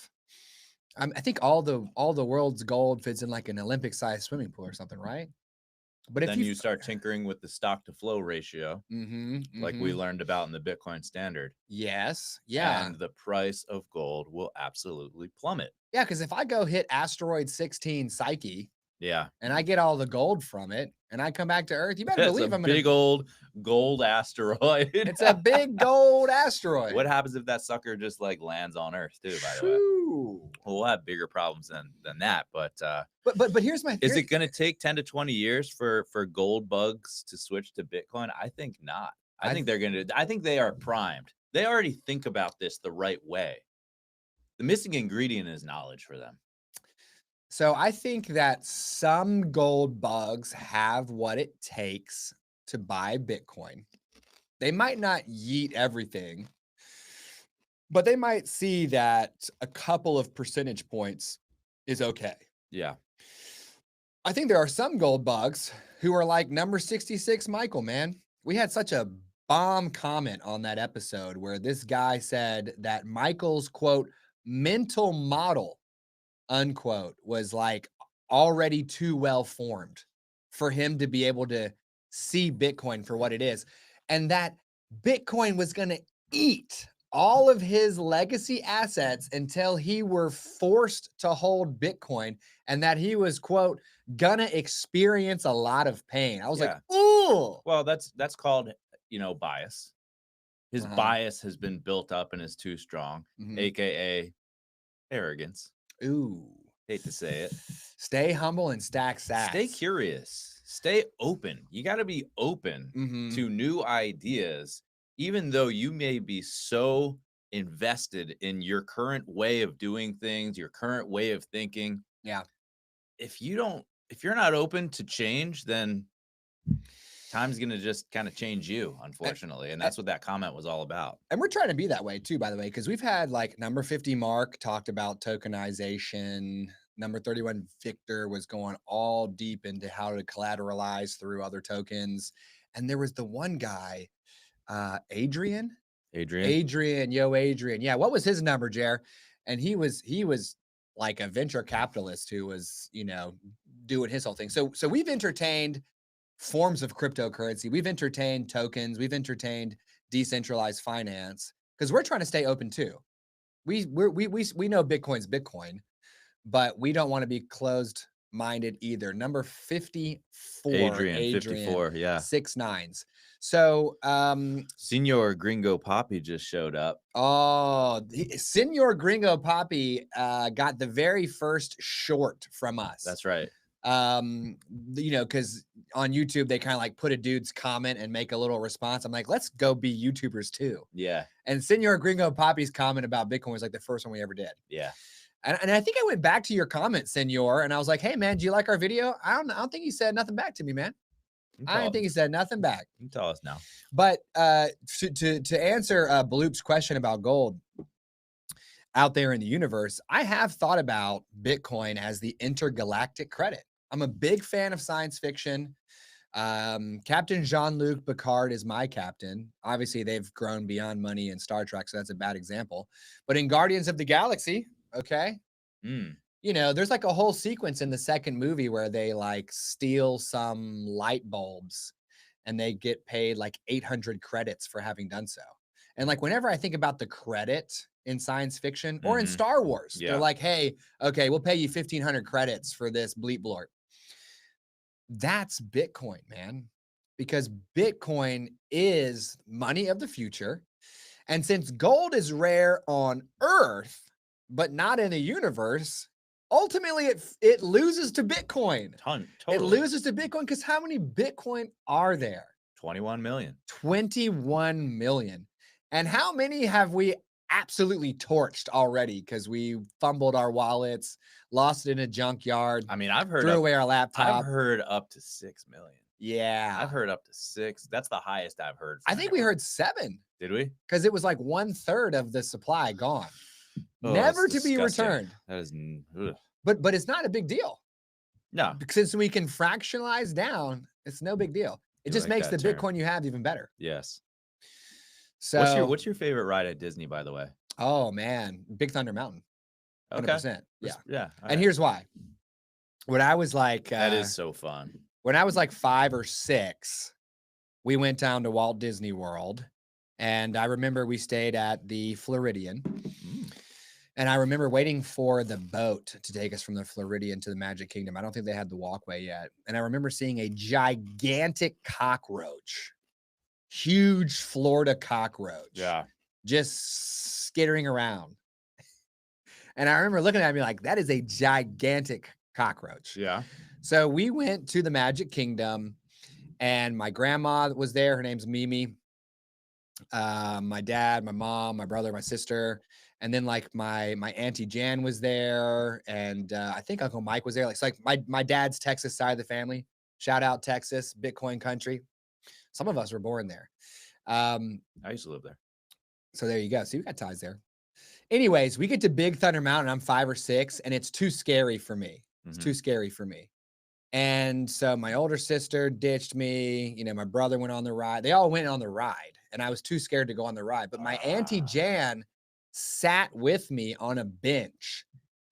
I think all the world's gold fits in like an Olympic-sized swimming pool or something, right? But if Then you start tinkering with the stock to flow ratio, like we learned about in the Bitcoin standard. Yes. Yeah. And the price of gold will absolutely plummet. Yeah, because if I go hit asteroid 16 Psyche, Yeah. and I get all the gold from it, and I come back to Earth, you better It's believe a I'm gonna. big old gold asteroid. It's a big gold asteroid. What happens if that sucker just like lands on Earth too? By the way, well, we'll have bigger problems than that. But here's my. Is it going to take 10 to 20 years for gold bugs to switch to Bitcoin? I think not. I think they're going to. I think they are primed. They already think about this the right way. The missing ingredient is knowledge for them. So I think that some gold bugs have what it takes to buy Bitcoin. They might not yeet everything, but they might see that a couple of percentage points is okay. Yeah. I think there are some gold bugs who are like number 66 Michael, man. We had such a bomb comment on that episode where this guy said that Michael's, quote, mental model, unquote, was like already too well formed for him to be able to see Bitcoin for what it is. And that Bitcoin was going to eat all of his legacy assets until he were forced to hold Bitcoin, and that he was, quote, gonna experience a lot of pain. I was like, ooh. Well, that's called, bias. His bias has been built up and is too strong, aka arrogance. Ooh. Hate to say it. Stay humble and stack sats. Stay curious. Stay open. You got to be open to new ideas, even though you may be so invested in your current way of doing things, your current way of thinking. Yeah. If you're not open to change, then time's going to just kind of change you, unfortunately. And that's what that comment was all about. And we're trying to be that way too, by the way, because we've had like number 50 Mark talked about tokenization. Number 31 Victor was going all deep into how to collateralize through other tokens. And there was the one guy, Adrian. Yo, Adrian. Yeah. What was his number, Jer? And he was like a venture capitalist who was, doing his whole thing. So we've entertained forms of cryptocurrency. We've entertained tokens. We've entertained decentralized finance because we're trying to stay open too. We know Bitcoin's Bitcoin, but we don't want to be closed-minded either. Number 54, Adrian 54, yeah. 6 9s. So, Senor Gringo Poppy just showed up. Oh, Senor Gringo Poppy got the very first short from us. That's right. Because on YouTube they kind of like put a dude's comment and make a little response. I'm like, let's go be YouTubers too. Yeah. And Senor Gringo Poppy's comment about Bitcoin was like the first one we ever did. Yeah. And I think I went back to your comment, Senor, and I was like, hey man, do you like our video? I don't think he said nothing back to me, man. I don't think he said nothing back. You can tell us now. But to answer Bloop's question about gold out there in the universe, I have thought about Bitcoin as the intergalactic credit. I'm a big fan of science fiction. Captain Jean-Luc Picard is my captain. Obviously, they've grown beyond money in Star Trek, so that's a bad example. But in Guardians of the Galaxy, okay, you know, there's like a whole sequence in the second movie where they like steal some light bulbs and they get paid like 800 credits for having done so. And like whenever I think about the credit in science fiction or in Star Wars, they're like, hey, okay, we'll pay you 1,500 credits for this bleep blort. That's Bitcoin, man, because Bitcoin is money of the future. And since gold is rare on Earth, but not in the universe, ultimately it loses to Bitcoin. Totally. It loses to Bitcoin because how many Bitcoin are there? 21 million. 21 million. And how many have we absolutely torched already because we fumbled our wallets, lost it in a junkyard? I mean, I've heard threw away our laptop. I've heard up to 6 million. Yeah. I've heard up to 6. That's the highest I've heard. I think we heard 7. Did we? Because it was like 1/3 of the supply gone. Oh, Never that's to be disgusting. returned. That is, But it's not a big deal. no. Since we can fractionalize down, it's no big deal. It You just like makes the that term. Bitcoin you have even better. Yes. So What's your favorite ride at Disney, by the way? oh man, Big Thunder Mountain. 100%. Okay. Yeah. Yeah. all And right. here's why. When I was like that is so fun. when I was like 5 or 6, we went down to Walt Disney World. And I remember we stayed at the Floridian. And I remember waiting for the boat to take us from the Floridian to the Magic Kingdom. I don't think they had the walkway yet. And I remember seeing a gigantic cockroach, huge Florida cockroach. Yeah. Just skittering around. And I remember looking at me like, that is a gigantic cockroach. Yeah. So we went to the Magic Kingdom and my grandma was there. Her name's Mimi. My dad, my mom, my brother, my sister. And then like my Auntie Jan was there. And I think Uncle Mike was there. Like, it's like my dad's Texas side of the family. Shout out Texas, Bitcoin country. Some of us were born there. I used to live there. So there you go. So you got ties there. Anyways, we get to Big Thunder Mountain. I'm 5 or 6, and it's too scary for me. It's too scary for me. And so my older sister ditched me. You know, my brother went on the ride. They all went on the ride, and I was too scared to go on the ride. But my Auntie Jan sat with me on a bench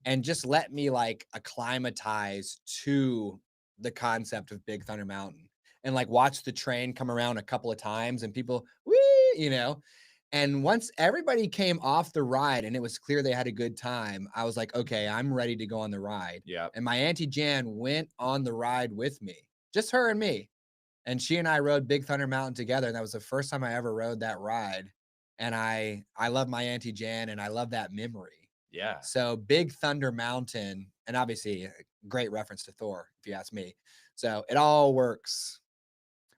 and just let me like acclimatize to the concept of Big Thunder Mountain and like watch the train come around a couple of times and people, wee, you know. And once everybody came off the ride and it was clear they had a good time, I was like, okay, I'm ready to go on the ride. Yeah. And my Auntie Jan went on the ride with me, just her and me. And she and I rode Big Thunder Mountain together. And that was the first time I ever rode that ride. And I love my Auntie Jan and I love that memory. Yeah. So Big Thunder Mountain, and obviously a great reference to Thor, if you ask me. So it all works.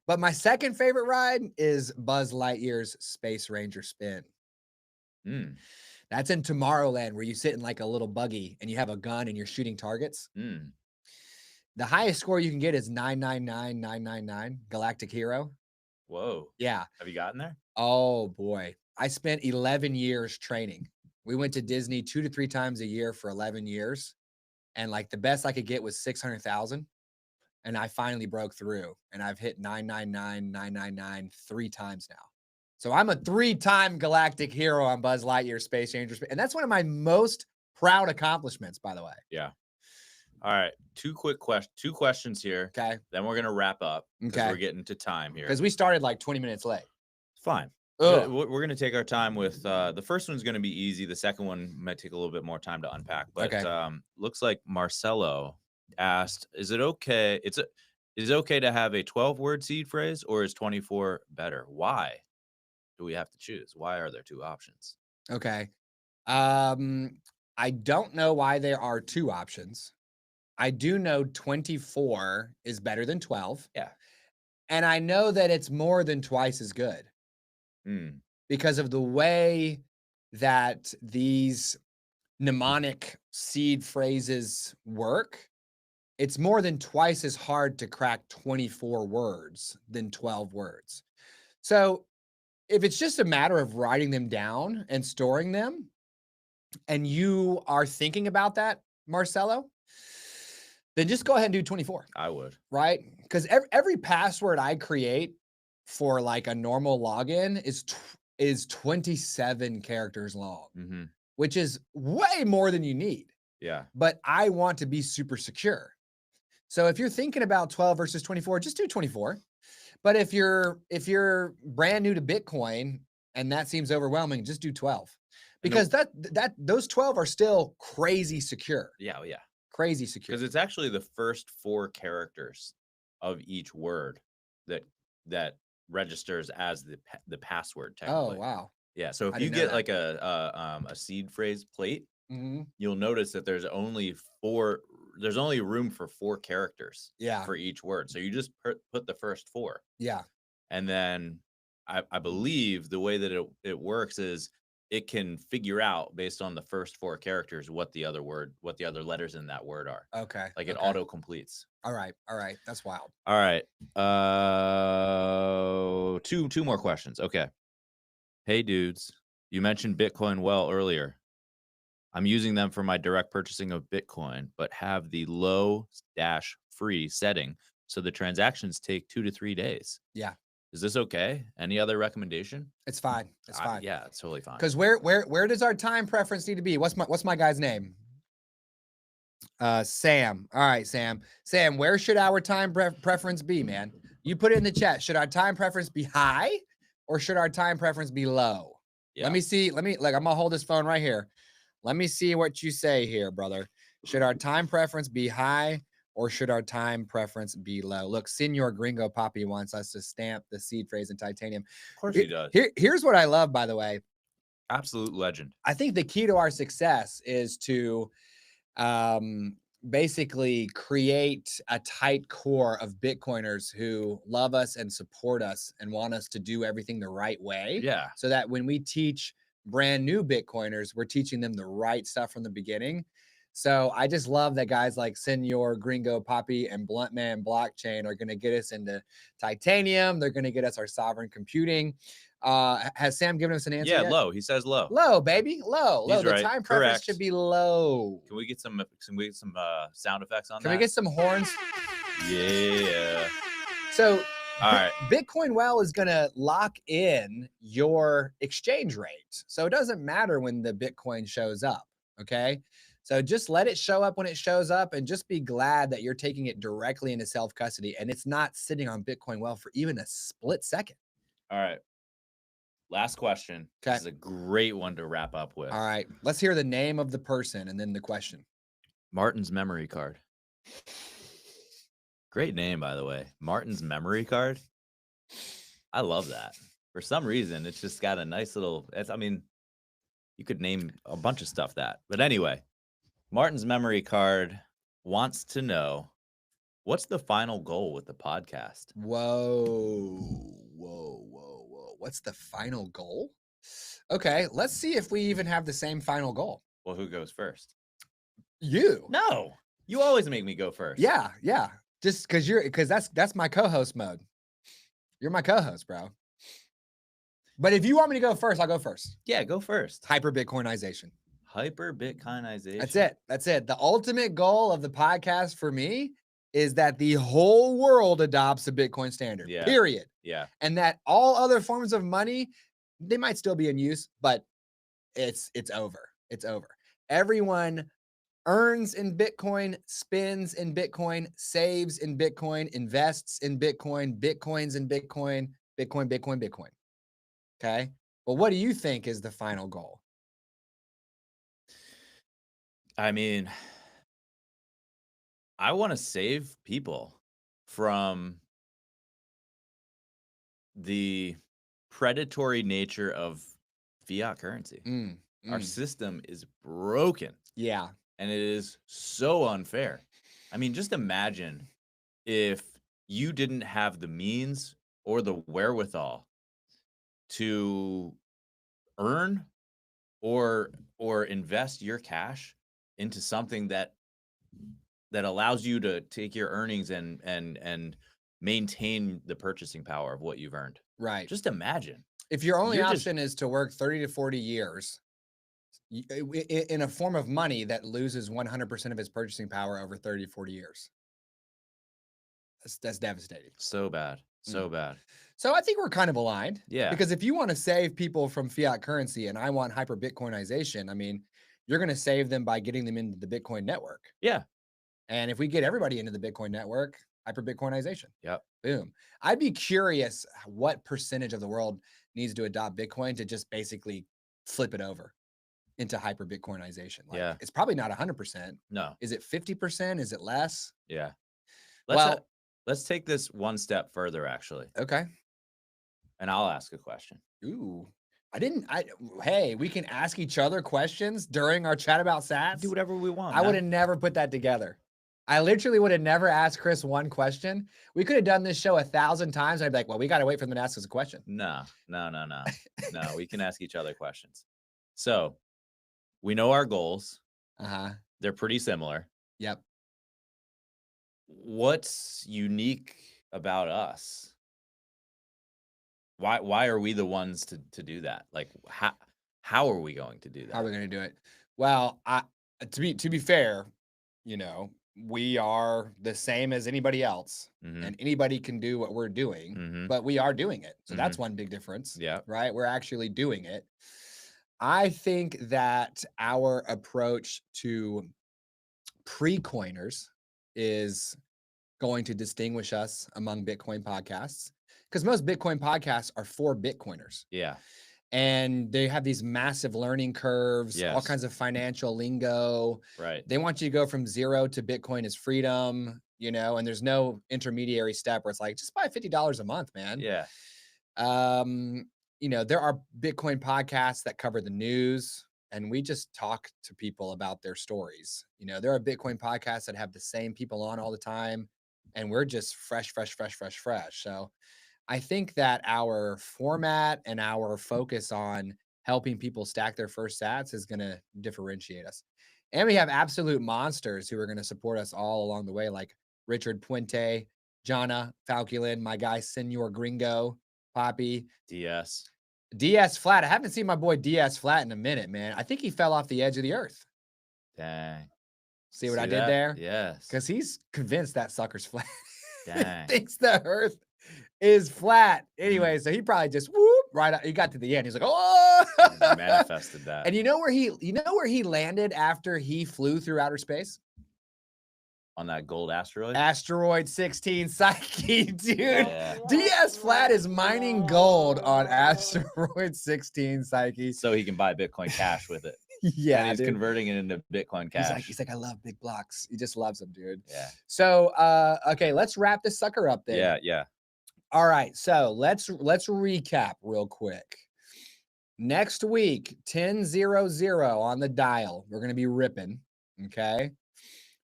But my second favorite ride is Buzz Lightyear's Space Ranger Spin. That's in Tomorrowland where you sit in like a little buggy and you have a gun and you're shooting targets. The highest score you can get is 999,999, Galactic Hero. Whoa. Yeah. Have you gotten there? Oh boy. I spent 11 years training. We went to Disney 2 to 3 times a year for 11 years. And like the best I could get was 600,000. And I finally broke through and I've hit 999, 999 3 times now. So I'm a 3-time Galactic Hero on Buzz Lightyear Space Ranger. And that's one of my most proud accomplishments, by the way. Yeah. All right. Two questions here. Okay. Then we're going to wrap up. Okay. We're getting to time here. Because we started like 20 minutes late. Fine. Ugh. We're going to take our time with the first one's going to be easy. The second one might take a little bit more time to unpack. But looks like Marcelo asked, is it okay? Is it okay to have a 12-word seed phrase or is 24 better? Why do we have to choose? Why are there 2 options? Okay. I don't know why there are 2 options. I do know 24 is better than 12. Yeah. And I know that it's more than twice as good because of the way that these mnemonic seed phrases work. It's more than twice as hard to crack 24 words than 12 words. So if it's just a matter of writing them down and storing them, and you are thinking about that, Marcelo, then just go ahead and do 24, I would. right? Because every password I create for like a normal login is 27 characters long, Mm-hmm. which is way more than you need. Yeah. But I want to be super secure. So if you're thinking about 12 versus 24, just do 24. But if you're brand new to Bitcoin and that seems overwhelming, just do 12. Because those 12 are still crazy secure. Yeah, yeah. Crazy secure. Because it's actually the first 4 characters of each word that registers as the password Oh, technically. wow. Yeah. So if I you didn't know get that. like a seed phrase plate, Mhm. you'll notice that there's only room for 4 characters Yeah. for each word. So you just put the first 4. Yeah. And then I believe the way that it works is it can figure out based on the first 4 characters what the other letters in that word are. Okay. Like it okay. auto completes. All right. That's wild. All right. Two more questions. Okay. Hey dudes, you mentioned Bitcoin well earlier. I'm using them for my direct purchasing of Bitcoin, but have the low-free setting, so the transactions take 2 to 3 days. Yeah. Is this okay? Any other recommendation? It's fine. It's fine. Yeah, it's totally fine. Because where does our time preference need to be? What's my guy's name? Sam. All right, Sam. Sam, where should our time preference be, man? You put it in the chat. Should our time preference be high or should our time preference be low? Yeah. Let me see. I'm gonna hold this phone right here. Let me see what you say here, brother. Should our time preference be high or should our time preference be low? Look, Senor Gringo Poppy wants us to stamp the seed phrase in titanium. Of course he does. Here's what I love, by the way. Absolute legend. I think the key to our success is to basically create a tight core of Bitcoiners who love us and support us and want us to do everything the right way. Yeah. So that when we teach brand new Bitcoiners, we're teaching them the right stuff from the beginning. So I just love that guys like Senor Gringo Poppy and Bluntman Blockchain are going to get us into titanium. They're going to get us our sovereign computing. Has Sam given us an answer? Yeah, yet? low. He says low. Low, baby. Low. He's The right. time preference Correct. should be low. Can we get some sound effects on that? Can we get some horns? Yeah. So All right. Bitcoin Well is going to lock in your exchange rate. So it doesn't matter when the Bitcoin shows up. Okay. So just let it show up when it shows up and just be glad that you're taking it directly into self-custody and it's not sitting on Bitcoin Well for even a split second. All right. Last question. Okay. This is a great one to wrap up with. All right. Let's hear the name of the person and then the question. Martin's memory card. Great name, by the way. Martin's memory card. I love that. For some reason, it's just got a nice little, you could name a bunch of stuff that. But anyway, Martin's memory card wants to know, what's the final goal with the podcast? Whoa. What's the final goal? Okay, let's see if we even have the same final goal. Well, who goes first? You. No, you always make me go first. Yeah. Just because that's my co-host mode. You're my co-host, bro. But if you want me to go first, I'll go first. Yeah, go first. Hyper Bitcoinization. Hyper Bitcoinization. That's it. The ultimate goal of the podcast for me is that the whole world adopts a Bitcoin standard. Yeah. Period. Yeah. And that all other forms of money, they might still be in use, but it's over. It's over. Everyone earns in Bitcoin, spends in Bitcoin, saves in Bitcoin, invests in Bitcoin, Bitcoins in Bitcoin, Bitcoin. Okay. Well, what do you think is the final goal? I mean, I want to save people from the predatory nature of fiat currency. Our system is broken. Yeah. And it is so unfair. I mean, just imagine if you didn't have the means or the wherewithal to earn or invest your cash into something that allows you to take your earnings and maintain the purchasing power of what you've earned. Right. Just imagine. If your only option is to work 30 to 40 years in a form of money that loses 100% of its purchasing power over 30, 40 years. That's devastating. So bad. So bad. So I think we're kind of aligned. Yeah. Because if you want to save people from fiat currency and I want hyper Bitcoinization, I mean, you're going to save them by getting them into the Bitcoin network. Yeah. And if we get everybody into the Bitcoin network, hyper Bitcoinization. Yep. Boom. I'd be curious what percentage of the world needs to adopt Bitcoin to just basically flip it over into hyper Bitcoinization. Like, Yeah. it's probably not 100%. No. Is it 50%? Is it less? Yeah. Let's take this one step further, actually. Okay. And I'll ask a question. Ooh. Hey, we can ask each other questions during our chat about sats. Do whatever we want. I would have never put that together. I literally would have never asked Chris one question. We could have done this show 1,000 times. I'd be like, well, we got to wait for them to ask us a question. No, we can ask each other questions. So we know our goals. They're pretty similar. Yep. What's unique about us? Why are we the ones to do that? Like, how are we going to do that? How are we going to do it? Well, to be fair, we are the same as anybody else, and anybody can do what we're doing, but we are doing it. So that's one big difference. Yeah. Right. We're actually doing it. I think that our approach to pre-coiners is going to distinguish us among Bitcoin podcasts, because most Bitcoin podcasts are for Bitcoiners. Yeah. And they have these massive learning curves, all kinds of financial lingo. Right. They want you to go from zero to Bitcoin is freedom, and there's no intermediary step where it's like, just buy $50 a month, man. Yeah. There are Bitcoin podcasts that cover the news, and we just talk to people about their stories. There are Bitcoin podcasts that have the same people on all the time, and we're just fresh. So I think that our format and our focus on helping people stack their first sats is going to differentiate us. And we have absolute monsters who are going to support us all along the way, like Richard Puente, Jana Falculin, my guy, Senor Gringo, Poppy. DS Flat. I haven't seen my boy DS Flat in a minute, man. I think he fell off the edge of the earth. Dang. See what I did there? Yes. Because he's convinced that sucker's flat. Dang. Thinks the earth is flat. Anyway, so he probably just right out. He got to the end. He's like, oh, He manifested that. And you know where he landed after he flew through outer space? On that gold asteroid? Asteroid 16 Psyche, dude. Yeah. DS Flat is mining gold on Asteroid 16 Psyche. So he can buy Bitcoin Cash with it. Yeah, and he's converting it into Bitcoin Cash. He's like, I love big blocks. He just loves them, dude. Yeah. So, okay, let's wrap this sucker up there. Yeah. All right, so let's recap real quick. Next week, 10:00 on the dial. We're gonna be ripping. Okay.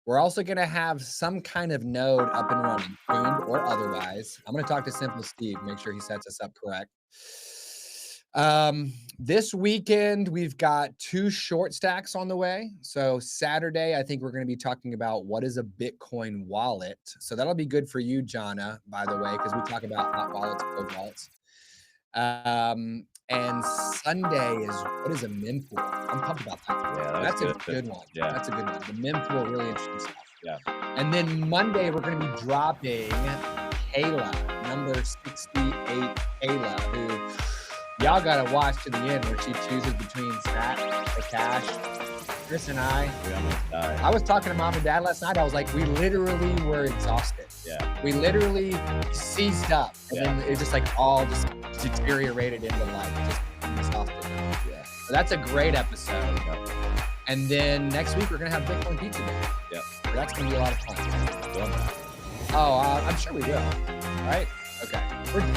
We're also going to have some kind of node up and running, tuned or otherwise. I'm going to talk to Simple Steve, make sure he sets us up correct. This weekend, we've got 2 short stacks on the way. So Saturday, I think we're going to be talking about what is a Bitcoin wallet. So that'll be good for you, Jana, by the way, because we talk about hot wallets, cold wallets. And Sunday is what is a mempool? I'm pumped about that. Yeah, that's a good one. Yeah. That's a good one. The mempool, really interesting stuff. Yeah. And then Monday, we're going to be dropping Kayla, number 68 Kayla, who y'all got to watch to the end where she chooses between sat or cash. Chris and I was talking to mom and dad last night. I was like, we literally were exhausted. Yeah. We literally seized up. And then it just like all just deteriorated into life. Just exhausted. Yeah. So that's a great episode. Yep. And then next week, we're going to have Bitcoin Pizza Day. Yeah. So that's going to be a lot of fun. Oh, I'm sure we will. Right? Okay.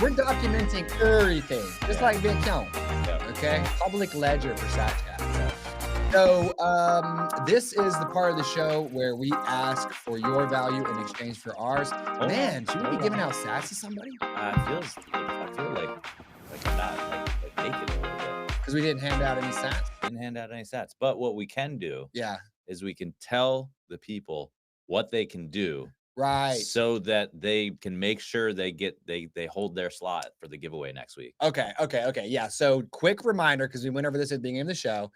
We're documenting everything, just like Bitcoin. Yeah. Okay. Public ledger for satchats. Yeah. So this is the part of the show where we ask for your value in exchange for ours. Man, should we be giving out sats to somebody? I feel like I'm not like naked a little bit. Because we didn't hand out any sats. Didn't hand out any sats. But what we can do is we can tell the people what they can do. Right. So that they can make sure they hold their slot for the giveaway next week. Okay. Yeah. So quick reminder, because we went over this at the beginning of the show.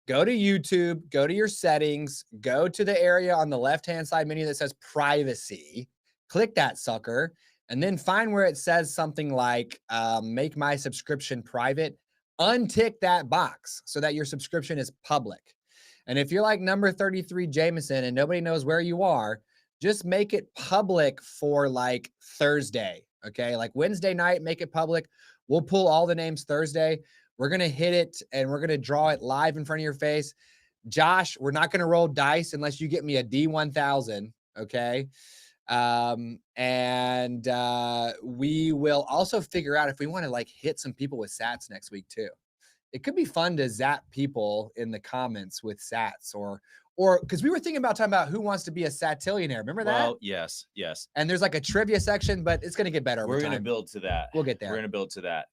go to YouTube, go to your settings, go to the area on the left-hand side menu that says privacy, click that sucker, and then find where it says something like make my subscription private. Untick that box so that your subscription is public. And if you're like number 33 Jameson and nobody knows where you are, just make it public for like Thursday. Okay. Like Wednesday night, make it public. We'll pull all the names Thursday. We're going to hit it and we're going to draw it live in front of your face. Josh, we're not going to roll dice unless you get me a D1000. Okay. We will also figure out if we want to like hit some people with sats next week too. It could be fun to zap people in the comments with sats or because we were thinking about talking about who wants to be a satillionaire. Remember that? Well, yes. And there's like a trivia section, but it's going to get better. We're going to build to that. We'll get there. We're going to build to that.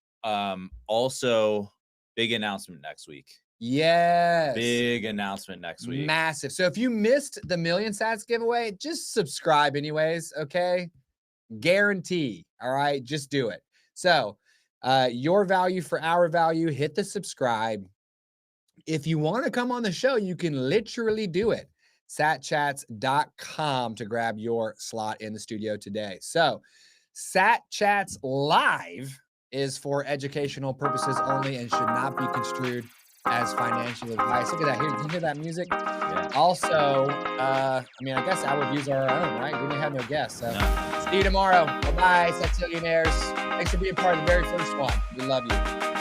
Also, big announcement next week. Yes. Big announcement next week. Massive. So if you missed the million sats giveaway, just subscribe anyways. Okay. Guarantee. All right. Just do it. So your value for our value, hit the subscribe. If you want to come on the show, you can literally do it. Satchats.com to grab your slot in the studio today. So Satchats Live is for educational purposes only and should not be construed as financial advice. Look at that. Here, did you hear that music? Yeah. Also, I guess our views are our own, right? We may have no guests. So see you tomorrow. Bye-bye, Satillionaires. Thanks for being part of the very first one. We love you.